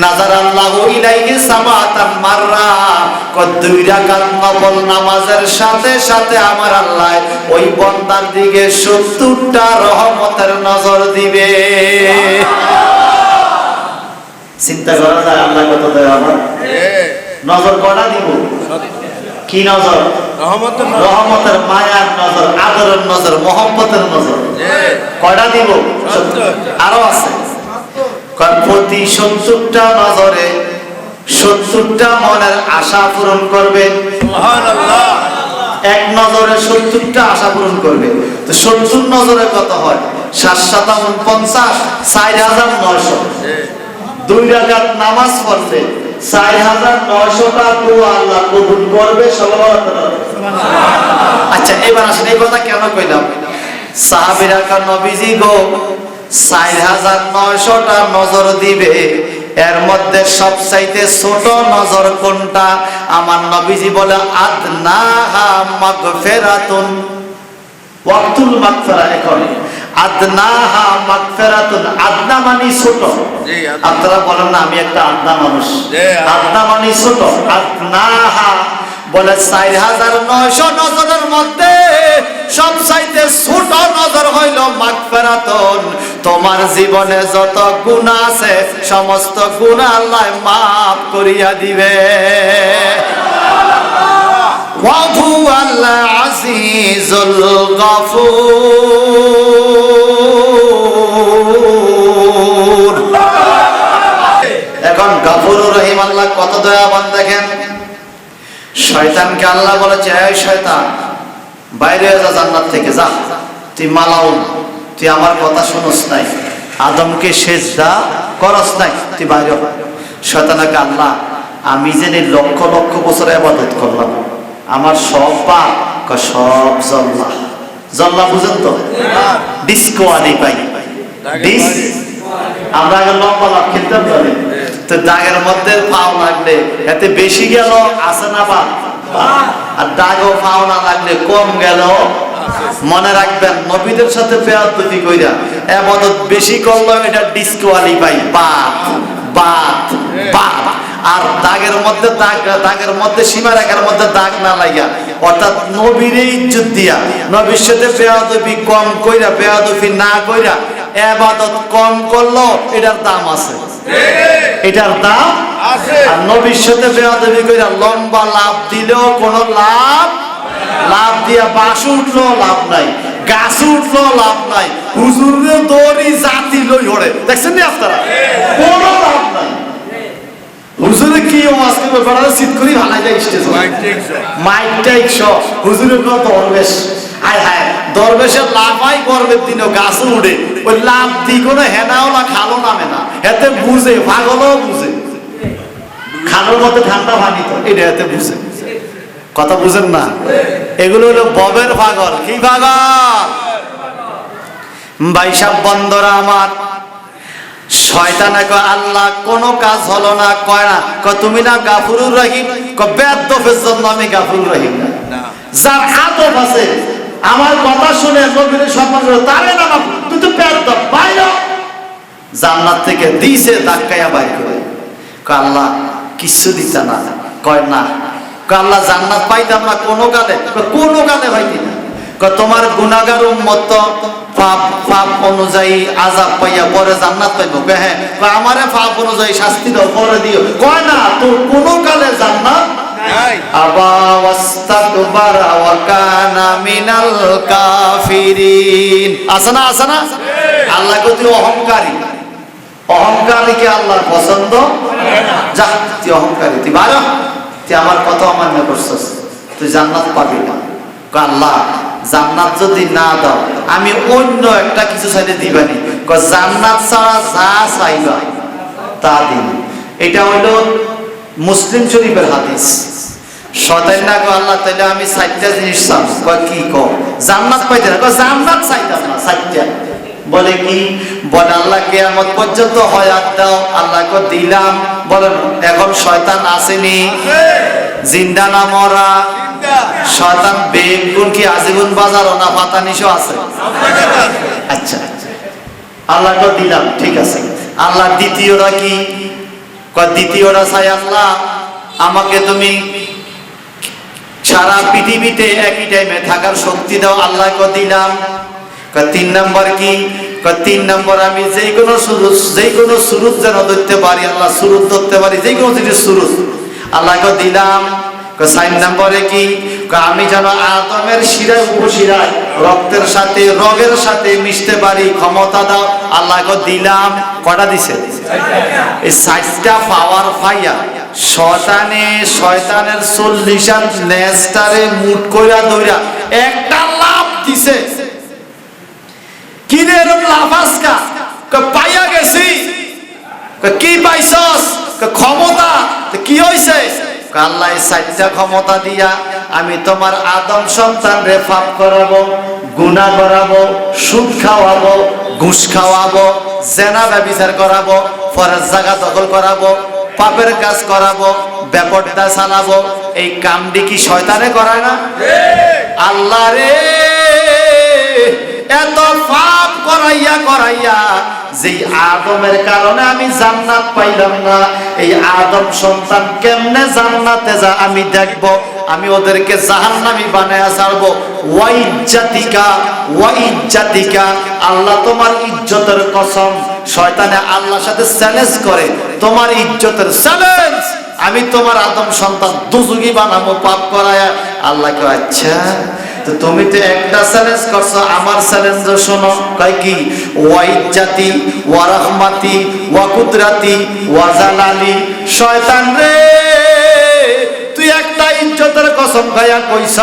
নাজার আল্লাহু ইলাইহি সামাতান মাররা, ২ রাকাত নফল নামাজের সাথে সাথে আমার আল্লাহ ওই বান্দার দিকে ৭০টা রহমতের নজর দিবে। চিন্তা করা যায় আল্লাহ কত দয়া আমার। নজর কটা দিব? কি নজর? রহমতের, মায়ার নজর, আদরের নজর, মোহব্বতের নজর। কয়টা দিব? আরো আছে। প্রতি ৭০টা নজরে ৭০টা মনের আশা পূরণ করবে। সুবহানাল্লাহ। এক নজরে ৭০টা আশা পূরণ করবে। তো ৭০ নজরে কত হয়? ৭ × ৭ = ৫০, ৪,৯০০। ২ রাকাত নামাজ পড়বে, ৪,৯০০টা দোয়া আল্লাহ কবুল করবে। আচ্ছা, এবার আসেন এই কথা কেন কইলাম? সাহাবীরা কার নবীজি গো ৪,৯০০টা নজর দিবে, এর মধ্যে সবচাইতে ছোট নজর কোনটা? আমার নবীজি বলে আদনাহা মাগফিরাতুন, ওয়াক্তুল মাগফিরা। এখন আদনাহা মাগফিরাতুন, আদনা মানে ছোট। আপনারা বলেন না আমি একটা আদনা মানুষ, আদনা মানে ছোট। আদনাহা বলে ৪,৯০০ নজরের মধ্যে সবচাইতে ছোট নজর হইল মাগফিরাতুন। তোমার জীবনে যত গুনাহ আছে সমস্ত গুনাহ আল্লাহ মাফ করিয়া দিবে। ওয়া হুয়াল আজিজুল গফুর। এখন গফুরুর রহিম আল্লাহ কত দয়াবান দেখেন। শয়তানকে আল্লাহ বলেছে, এই শয়তান বাইরে যা, জান্নাত থেকে যা, তুই মালাউন, তুই আমার কথা শুনস নাই, আদমকে সেজদা করস নাই, তুই বাইরে হ। শয়তানকে আল্লাহ আমি জেনে লক্ষ লক্ষ বছর ইবাদত করলাম, আমার সব পাপ সব জল্লা। জল্লা বুঝেন তো? ডিস্কো আনি পাই, ডিস আমরা আগে লম্বা লাভ খেলতাম জানি তো, দাগের মধ্যে পাও লাগলে এতে বেশি গেল আছে না বা, আর দাগও পাও না লাগলে কম গেল। মনে রাখবেন নবীদের সাথে বেয়াদবি কইরা ইবাদত বেশি করলো এটা ডিসকোয়ালিফাই, বাদ বাদ বাদ। আর দাগের মধ্যে দাগের মধ্যে সীমারেখার মধ্যে দাগ না লাগা, অর্থাৎ নবীর ইজ্জত দিয়া নবীর সাথে বেয়াদবি কম কইরা, বেয়াদবি না কইরা ইবাদত কম করলো, এটার দাম আছে, এটার দাম আছে। আর নবীর সাথে বেয়াদবি কইরা লম্বা লাভ দিলেও কোনো লাভ, লাভ দিয়া বাস উঠলো লাভ নাই, গাছ উঠলো লাভ নাই, হুজুরের দড়ি জাতি লই হড়ে, দেখছেন না আপনারা? কোনো লাভ নাই। হুজুরে কি ওয়াজ করবে? বড় সিট করি ভালাই যায় স্টেজ, মাইক টাইক সব হুজুরের কত দরবেশ। আয় হায়, দরবেশের লাভ হয় গর্বের দিনও গাছ উড়ে, ওই লাভ দি কোনো হেনাও না খালো নামে না, এতে বুঝে, পাগলও বুঝে, খালোর মধ্যে ঠান্ডা পানি তো, এটা এতে বুঝে। কথা বুঝেন না? এগুলো হলো ববের পাগল। কি পাগল? বাইশাব বন্দরা আমার শয়তানে কয় আল্লাহ কোন কাজ হলো না, কয় না তুমি না গাফুরুর রহিম, বেয়াদবের জন্য আমি গাফুরুর রহিম না। যার আদব আছে আমার কথা শুনে নবীর সম্মান করে তারে না, তুই তো বেয়াদব, বাইরে জান্নাত থেকে দিছে ধাক্কায়া বাইর করে। কয় আল্লাহ কিছু দিতা না, কয় না, কয় আল্লাহ জান্নাত পাইতাম না কোনো কালে, কোনো কালে পাইতি না। তোমার গুনাহগার উম্মত পাপ পাপ অনুযায়ী আযাব পাইয়া পরে জান্নাত পাইব। হ্যাঁ, আমারে পাপ অনুযায়ী শাস্তি দাও পরে দিও। কয় না, তোর কোনো কালে জান্নাত নাই। আবা ওয়াস্তাকবারা ওয়া কানা মিনাল কাফিরিন। আছে না, আছে না? আল্লাহ কত অহংকারী, অহংকারীকে আল্লাহর পছন্দ যা, তুই অহংকারী, তুই বারো, তুই আমার কথা অমান্য করছিস, তুই জান্নাত পাবি না। আল্লাহ জান্নাত যদি না দাও আমি অন্য একটা কিছু চাইলে দিবানি, জান্নাত ছাড়া যা চাইবা তা দিন। এটা হইল মুসলিম শরীফের হাদিস। শয়তান না গো আল্লাহ তাইলে আমি 4টা জিনিস চাই, কয় কি কো জান্নাত পাইতে না, কয় জান্নাত চাইতাম না 4টা। বলে কি? বলে আল্লাহ কিয়ামত পর্যন্ত হায়াত দাও, আল্লাহ কো দিলাম। বলেন এখন শয়তান আসেনি? জিন্দা না মরা? শয়তান বেগুন কি আজীবন বাজারও না পাতানিশো আছে? আচ্ছা আল্লাহ কো দিলাম, ঠিক আছে। আল্লাহ দ্বিতীয়টা কি? কয় দ্বিতীয়টা চাই আল্লাহ আমাকে তুমি সারা পৃথিবীতে একই টাইমে থাকার শক্তি দাও, আল্লাহ কো দিলাম। 3 নম্বর কি? 3 নম্বর আমি যে কোনো সুরুত যেন ধরতে পারি, আল্লাহ সুরুত ধরতে পারি, যে কোনো জিনিস সুরুত, আল্লাহ কো দিলাম। 4 নম্বরে কি? আমি যেন আদমের শিরায় উপশিরায় রক্তের সাথে রগের সাথে মিশতে পারি, ক্ষমতা দাও, আল্লাহ কো দিলাম। কটা দিছে? এই 4টা পাওয়ার পাইয়া শয়তানের 40 নেস্টারে মুট কইরা দইরা একটা লাভ দিছে। কি রে এরকম লাভ আজকা? পাইয়া গেছি। কি পাইছস? ক্ষমতা। কি হইছে? আল্লাহ 4টা ক্ষমতা দিয়া আমি তোমার আদম সন্তান রে পাপ করাবো, গুনাহ করাবো, সুদ খাওয়াবো, ঘুষ খাওয়াবো, জেনা ব্যভিচার করাবো, ফরজ জায়গা দখল করাবো, পাপের কাজ করাবো, বেপরদা চালাবো। এই কামটি কি শয়তানে করায় না? আল্লাহ রে এত পাপ করাইয়া করাইয়া যে আদমের কারণে আমি জান্নাত পাইলাম না, এই আদম সন্তান কেমনে জান্নাতে যা আমি দেখব, আমি ওদেরকে জাহান্নামী বানায়া ছাড়বো। ওয়াইজ্জাতিকা, আল্লাহ তোমার ইজ্জতের কসম। শয়তানে আল্লাহর সাথে চ্যালেঞ্জ করে, তোমার ইজ্জতের চ্যালেঞ্জ, আমি তোমার আদম সন্তান দুজুগি বানাবো পাপ করায়া। আল্লাহ কয় আচ্ছা, তো তুমি তো একটা চ্যালেঞ্জ করছো, আমার চ্যালেঞ্জ শোনো। কয় কি? ওয়াইজ্জাতি ওয়া রাহমাতি ওয়া কুদরাতি ওয়া জালালি। শয়তান রে তুই একটা ইজ্জতের কসম খাইয়া কইছ,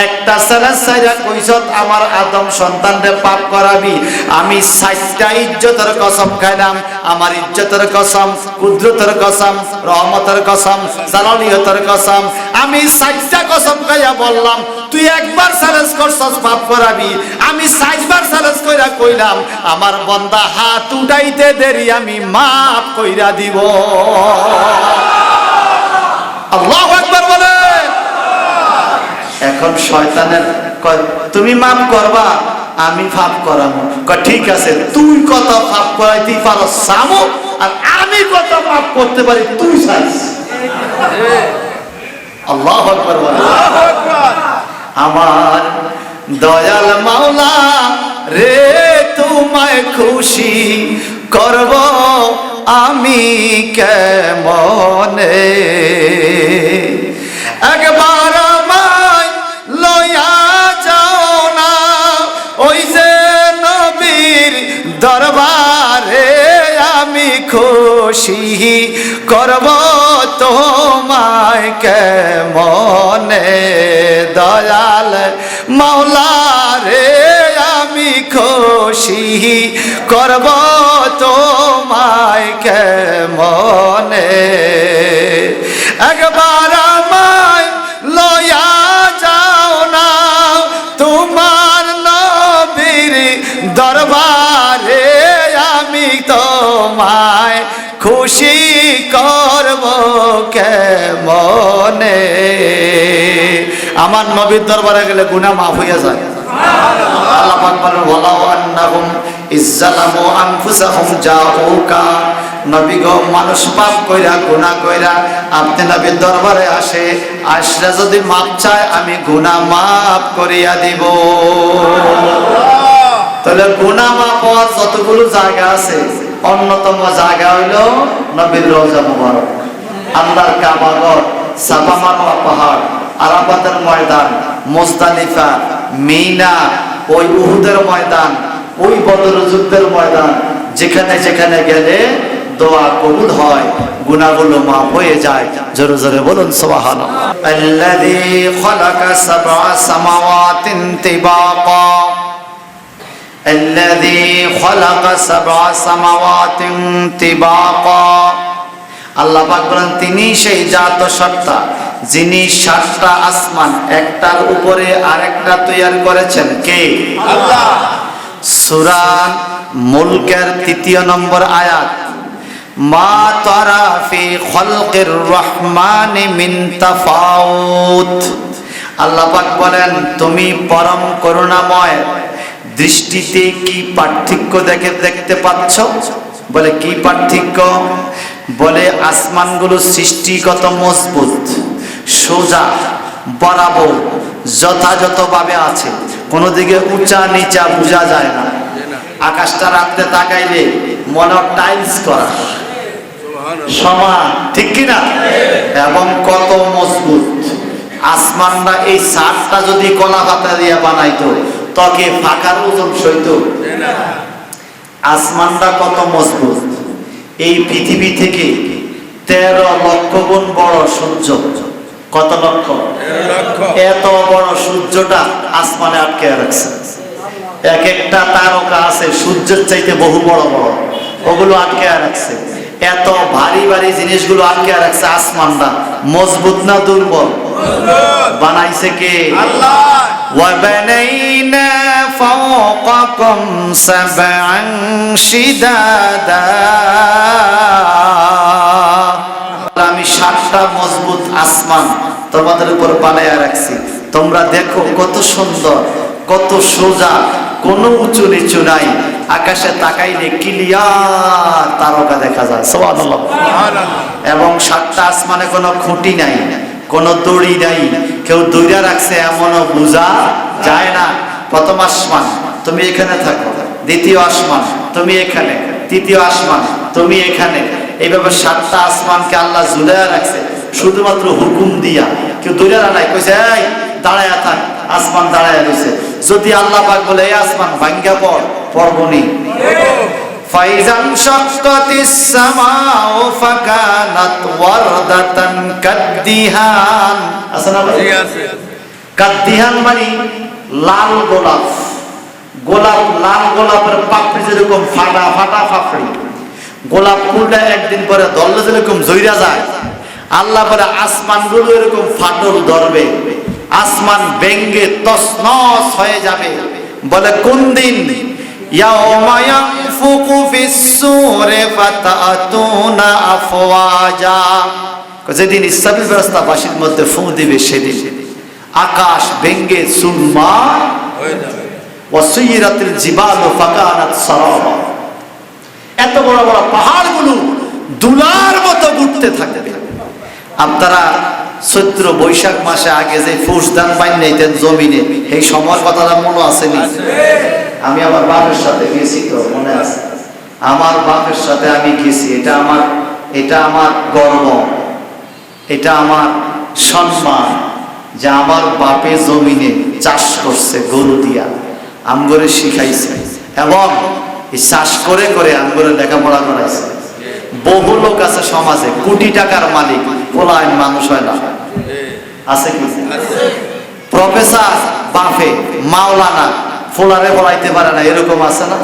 একটা চ্যালেঞ্জ চাইয়া কইছ আমার আদম সন্তানরে পাপ করাবি। আমি 4টা ইজ্জতের কসম খাইলাম, আমার ইজ্জতের কসম, কুদরতের কসম, রহমতের কসম, জালালিয়তের কসম। আমি 4টা কসম খাইয়া বললাম তুই একবার চ্যালেঞ্জ করছস পাপ করাবি, আমি 4বার চ্যালেঞ্জ কইরা কইলাম আমার বান্দা হাত উঠাইতে দেরি আমি মাফ কইরা দিব। আল্লাহু আকবার বলে। এখন শয়তানের কয় তুমি মাফ করবা, আমি পাপ করাবো। কয় ঠিক আছে, তুই কত পাপ করাইতে পারো সামো, আর আমি কত পাপ করতে পারি তুই চাইস। আল্লাহু আকবার বলে। আমার দয়াল মাওলা রে তোমায় খুশি করব আমি কেমনে, একবার আমায় লইয়া যাও না ওই যে নবীর দরবারে, আমি খুশি করব তোমায় কেমনে। দয়াল মাওলা রে আমি খুশি করব তোমায় কেমনে, একবার আমায় লইয়া যাও না তোমার নবীর দরবারে, আমি তোমায় খুশি করব কেমনে। আমার নবীর দরবারে গেলে গুনাহ মাফ হইয়া যায়। আল্লাহ পাক বলেন ওয়ালাউ আন্নাহুম ইজ্জালামু আনফুসাহুম জাউকা। নবী গো মানুষ পাপ কইরা গুনাহ কইরা আপনি নবীর দরবারে আসে, আসলে যদি মাপ চায় আমি গুনাহ মাফ করিয়া দিব। তাহলে গুনাহ মাফ হওয়ার যতগুলো জায়গা আছে অন্যতম জায়গা হইল নবীর রওজা মুবারক, আল্লাহর কাবা ঘর, সাফা মারওয়া পাহাড়, আরাফাতের ময়দান, মুজদালিফা, মিনা, ওই উহুদের ময়দান, ওই বদর যুদ্ধের ময়দান, যেখানে যেখানে গেলে দোয়া কবুল হয়, গুনাহগুলো মাফ হয়ে যায়। জোরে জোরে বলুন সুবহানাল্লাহ। আল্লাযী খালাকা সাবআ সামাওয়াতিন তিবাকা, আল্লাযী খালাকা সাবআ সামাওয়াতিন তিবাকা। আল্লাহ পাক বলেন তিনি সেই জাত সত্তা যিনি 7টা আসমান একটার উপরে আরেকটা তৈরি করেছেন। কে? আল্লাহ। সূরা মুলকের 3 নম্বর আয়াত, মা তারা ফি খালকির রহমানি মিন তাফাউত। আল্লাহ পাক বলেন তুমি পরম করুণাময়, দৃষ্টিতে কি পার্থক্য দেখতে পাচ্ছ? বলে কি পার্থক্য? বলে আসমানগুলো সৃষ্টিগত মজবুত, সোজা বরাবর যথাযথভাবে আছে, কোনো দিকে উঁচা নিচা বোঝা যায় না। আকাশটা রাত্রে তাকাইলে মনে টাইলস করা সমান, ঠিক কিনা? এবং কত মজবুত আসমানটা। এই ছাদটা যদি কলা পাতা দিয়ে বানাইতো তকে ফাঁকার ওজন সইত? আসমানটা কত মজবুত। এই পৃথিবী থেকে 13 লক্ষ গুণ বড় সূর্য। কত লক্ষ? এত বড় সূর্যটা আসমানে আটকে রাখছে। এক একটা তারকা আছে সূর্যের চাইতে বহু বড় বড়, ওগুলো আটকে রাখছে। এত ভারী ভারী জিনিসগুলো আটকে রাখছে। আসমানটা মজবুত না দুর্বল? বানাইছে কে? আল্লাহ। وَبَنَيْنَا فَوْقَكُمْ سَبْعًا شِدَادًا। আমি 7টা মজবুত আসমান তোমাদের উপর বানায়া রাখছি। তোমরা দেখো কত সুন্দর, কত সোজা, কোনো উঁচু নিচু নাই। আকাশে তাকাইলে ক্লিয়ার তারকা দেখা যায়। সুবহানাল্লাহ। এবং 7টা আসমানে কোনো খুঁটি নাই, কোনো দড়ি নাই, কেউ দৌড়া রাখছে এমনও বোঝা যায় না। প্রথম আসমান তুমি এখানে থাকো, দ্বিতীয় আসমান তুমি এখানে, তৃতীয় আসমান তুমি এখানে। এইভাবে 7টা আসমানকে আল্লাহ ঝুলাইয়া রাখছে শুধুমাত্র হুকুম দিয়া। কেউ দৌড়া নাই, কইছে এই দাঁড়ায়া থাক, আসমান দাঁড়ায়া রয়েছে। যদি আল্লাহ পাক বলে এই আসমান ভাঙ্গা পড়, পড়বনি। ফাইজান শাক্কাতিস সামাউ ফাকানাত ওয়ারদাতান কাদ্দিহান। আসনা ঠিক আছে। কাদ্দিহান মানে লাল গোলাপ। গোলাপ, লাল গোলাপের পাপড়ি যেরকম ফাটা ফাটা পাপড়ি, গোলাপ ফুলটা একদিন পরে ধরলে যেরকম জইরা যায়, আল্লাহ বলে আসমানগুলো এরকম ফাটল ধরবে, আসমান ভেঙ্গে তছনছ হয়ে যাবে। বলে কোন দিন? ইয়াউমা ইয়ানফুকু ফিস-সূরি ফাতাতুনা আফওয়াজা। যেদিন ইসরাফিল ফেরেশতা বাঁশির মধ্যে ফু দিবে সেদিন আকাশ ভেঙ্গে চুরমার হয়ে যাবে। ওয়া সুয়িরাতিল জিবালু ফাকানাত সারাবা। এত বড় বড় পাহাড়গুলো দুলার মতো ঘুরতে থাকবে। আপনারা চৈত্র বৈশাখ মাসে আগে যে ফুসদান পাইন নিতেন জমিনে, এই সময়ের কথাটা মনে আছে নি? আমি আমার বাপের সাথে গেছি, তো মনে আছে? আমার বাপের সাথে আমি গেছি। এটা আমার গর্ব, এটা আমার সম্মান যে আমার বাপে জমিনে চাষ করছে গরু দিয়া, আমগরে শিখাইছে এবং এই চাষ করে করে আমগরে লেখাপড়া করাইছে। বহু লোক আছে সমাজে কোটি টাকার মালিক, পোলায়ন মানুষ হয় না, আছে কি? প্রফেসর বাপে মাওলানা, ফোলারে পড়াইতে পারে না, এরকম আছে না?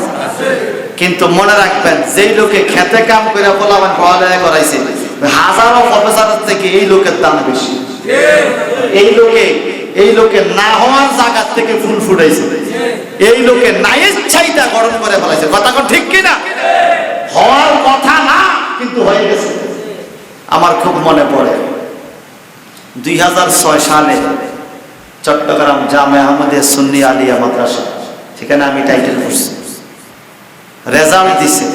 কিন্তু মনে রাখবেন, যেই লোকে খেতে কাম করে পোলাবান পড়ালেখা করাইছে, হাজারো প্রফেসরের থেকে এই লোকের দাম বেশি। এই লোকে না হওয়ার জায়গা থেকে ফুল ফুটাইছে, এই লোকে না ইচ্ছাইটা গরম করে ফেলাইছে। কথা ঠিক কিনা? হওয়ার কথা না, কিন্তু হয়ে গেছে। আমার খুব মনে পড়ে 2006 সালে চট্টগ্রাম জামে আহমদিয়া সুন্নি আলিয়া মাদ্রাসা, সেখানে আমি টাইটেল পড়ছি। রেজাল্ট দিছে,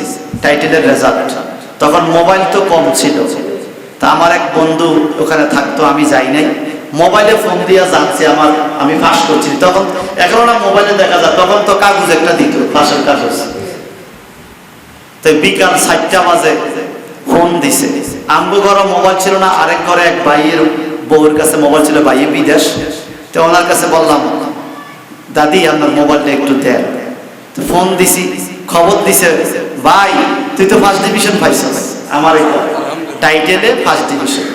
টাইটেলের রেজাল্ট। তখন মোবাইল তো কম ছিল, তা আমার এক বন্ধু ওখানে থাকতো, আমি যাই নাই। মোবাইলে ফোন দিয়া জানছি আমি পাস করছি। তখন এখন না মোবাইলে দেখা যায়, তখন তো কাগজ একটা দিত, পাশের কাগজ। তো বিকাল 4টা বাজে ফোন দিছে। আমগো ঘরে মোবাইল ছিল না, আরেক ঘরে এক ভাইয়ের বউয়ের কাছে মোবাইল ছিল, ভাইয়ে বিদেশ। তো ওনার কাছে বললাম, দাদি আপনার মোবাইলটা একটু দেন। তো ফোন দিছি, খবর দিছে, ভাই তুই তো ফার্স্ট ডিভিশন পাইছিস। আমার টাইটেলে ফার্স্ট ডিভিশন।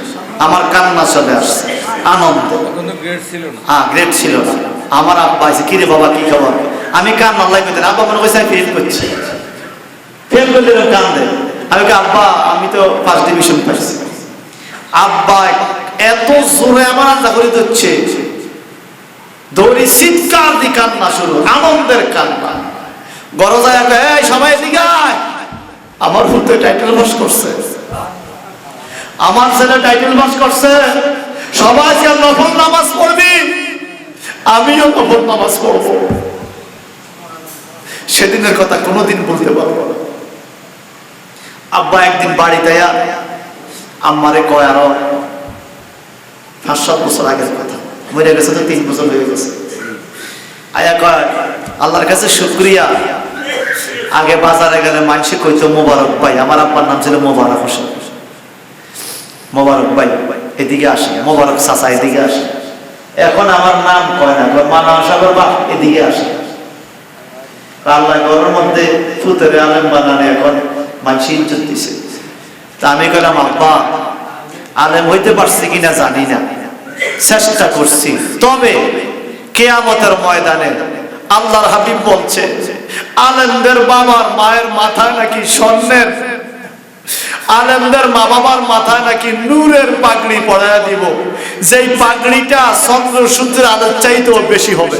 আমার কান্না চলে আসছে আনন্দ। হ্যাঁ, গ্রেড ছিল না। আমার আব্বা আছে, কিরে বাবা কি খবর? আমি কান্না আল্লাহ করতেন, আব্বা মনে করছে আমি ফেল করছি। ফেল করলে কান্দে। আমি আব্বা আমি তো ফার্স্ট ডিভিশন পাইছি। আব্বা এত জোরে আমার আঞ্জা করে দিচ্ছে, দৌড়ি চিৎকার দি কান্না শুরু, আনন্দের কান্না। গরজায় এই সবাই এদিকে আয়, আমার পুত্র টাইটেল পাস করছে, আমার ছেলে টাইটেল পাস করছে, সবাই নফল নামাজ পড়বি, আমিও নফল নামাজ পড়ব। সেদিনের কথা কোনোদিন বলতে পারবো না। আব্বা একদিন বাড়িতে আম্মারে কয়, আরো 5-7 বছর আগের কথা, মরে গেছে তো 3 বছর হয়ে গেছে। আয়া কয়, আল্লাহর কাছে শুকরিয়া, আগে বাজারে গেলে মানুষে কইতো মোবারক ভাই। আমার আব্বার নাম ছিল মোবারক হোসেন। মোবারক ভাই এদিকে আসে, মোবারক চাচা এদিকে আসে। এখন আমার নাম কয় না, মানা আশা করবা এদিকে আসে। আল্লাহ ঘরের মধ্যে ফুতেরে আলেম বানানে এখন মানুষ ইজ্জত দিছে। তা আমি কইলাম, আব্বা আলেম হইতে পারছি কিনা জানি না, চেষ্টা করছি। তবে কিয়ামতের ময়দানে আল্লাহর হাবিব বলছে, আলেমদের বাবার মায়ের মাথায় নাকি স্বর্ণের, আলেমদের মা বাবার মাথায় নাকি নূরের পাগড়ি পরাইয়া দিব, যেই পাগড়িটা চন্দ্র সূর্যের আলোর চাইতেও বেশি হবে।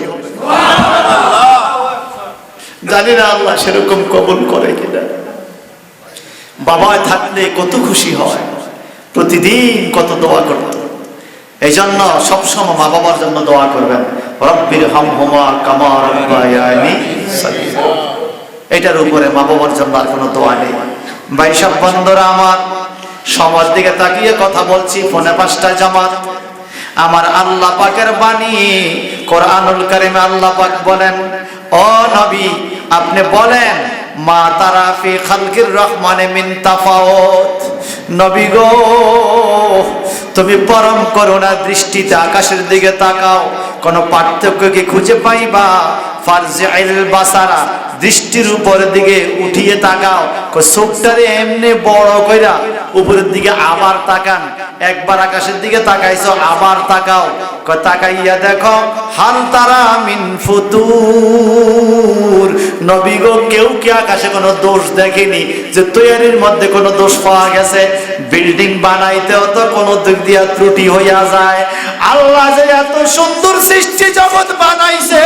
জানি না আল্লাহ সেরকম কবুল করে কিনা। বাবা থাকলে কত খুশি হয়, প্রতিদিন কত দোয়া করত। এই জন্য সবসময় মা বাবার জন্য দোয়া করবেন, রব্বির হামহুমা কামা রাব্বায়ানি সাগীরা। এটার উপরে মা বাবার জন্য আর কোনো দোয়া নেই। ভাই সব বন্ধুরা আমার, সময়ের দিকে তাকিয়ে কথা বলছি, ফোনে 5টা জামাত। আমার আল্লাহ পাকের বাণী কোরআনুল কারীমে আল্লাহ পাক বলেন, ও নবী আপনি বলেন, মা তারা ফি খালকির রহমানে মিন তাফাউত। নবী গো তুমি পরম করুণা দৃষ্টিতে আকাশের দিকে তাকাও, কোন পার্থক্য কি খুঁজে পাইবা? ফারজিল বাসারা, দৃষ্টির উপরের দিকে উঠিয়ে তাকাও, চোখটারে এমনি বড় কইরা উপরের দিকে আবার তাকান। একবার আকাশের দিকে তাকাইছো, আবার তাকাও, তাকাইয়া দেখো হাল তারা মিন ফুতুর। নবী গো কেউ কি আকাশে কোনো দোষ দেখেনি যে তৈরির মধ্যে কোনো দোষ পাওয়া গেছে? বিল্ডিং বানাইতেও তো কোনো দিক দিয়া ত্রুটি হইয়া যায়। আল্লাহ যে এত সুন্দর সৃষ্টি জগৎ বানাইছে,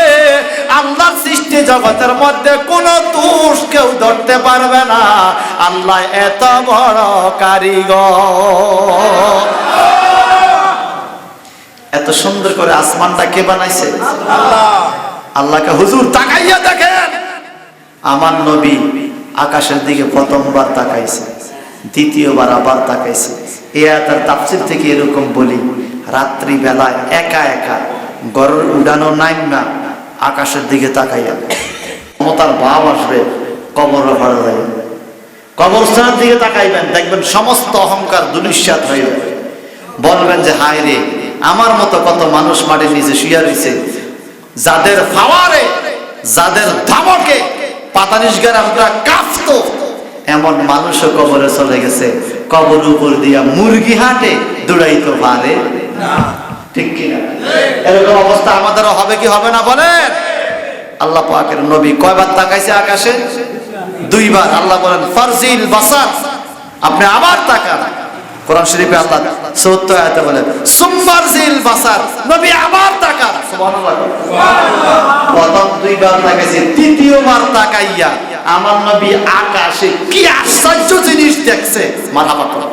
আল্লাহর সৃষ্টি জগতের মধ্যে কোনো দোষ কেউ ধরতে পারবে না। আল্লাহ এত বড় কারিগর। এত সুন্দর করে আসমানটা কে বানাইছে? আল্লাহ। আল্লাহকে হুজুর তাকাইয়া দেখেন, আমার নবী আকাশের দিকে প্রথমবার তাকাইছে, দ্বিতীয়বার আবার তাকাইছে। এই আয়াতের তাফসীর থেকে এরকম বলি, রাত্রি বেলায় একা একা গরুর উড়ানো নাই না, আকাশের দিকে তাকাইয়া ক্ষমতার ভাব আসবে, কবর ভাড়া যাবে। কবরস্থানের দিকে তাকাইবেন, দেখবেন সমস্ত অহংকার দুলিশ্বাত হয়ে যাবে। বলবেন যে হায় রে, আমার মতো কত মানুষ মাটির নিচে শুয়ে রয়েছে, যাদের ফাওয়ারে, যাদের ধমকে পাতানিশ গ্রামটা কাঁপতো, এমন মানুষও কবরে চলে গেছে। কবর উপর দিয়া মুরগি হাটে দৌড়াইতে পারে না, ঠিক কিনা? এরকম অবস্থা আমাদেরও হবে কি হবে না বলেন? আল্লাহ পাকের নবী কয়বার তাকাইছে আকাশে? 2বার। আল্লাহ বলেন ফারজিল বাসার, আপনি আবার তাকান। কোরআন শরীফে আল্লাহ ৭৪ আয়াতে বলেন সুমফারজিল বাসার, নবী আবার তাকান। সুবহানাল্লাহ। প্রথম 2বার তাকাইছে, তৃতীয়বার তাকাইয়া আমার নবী আকাশে কি আশ্চর্য জিনিস দেখছে। মারহাবা।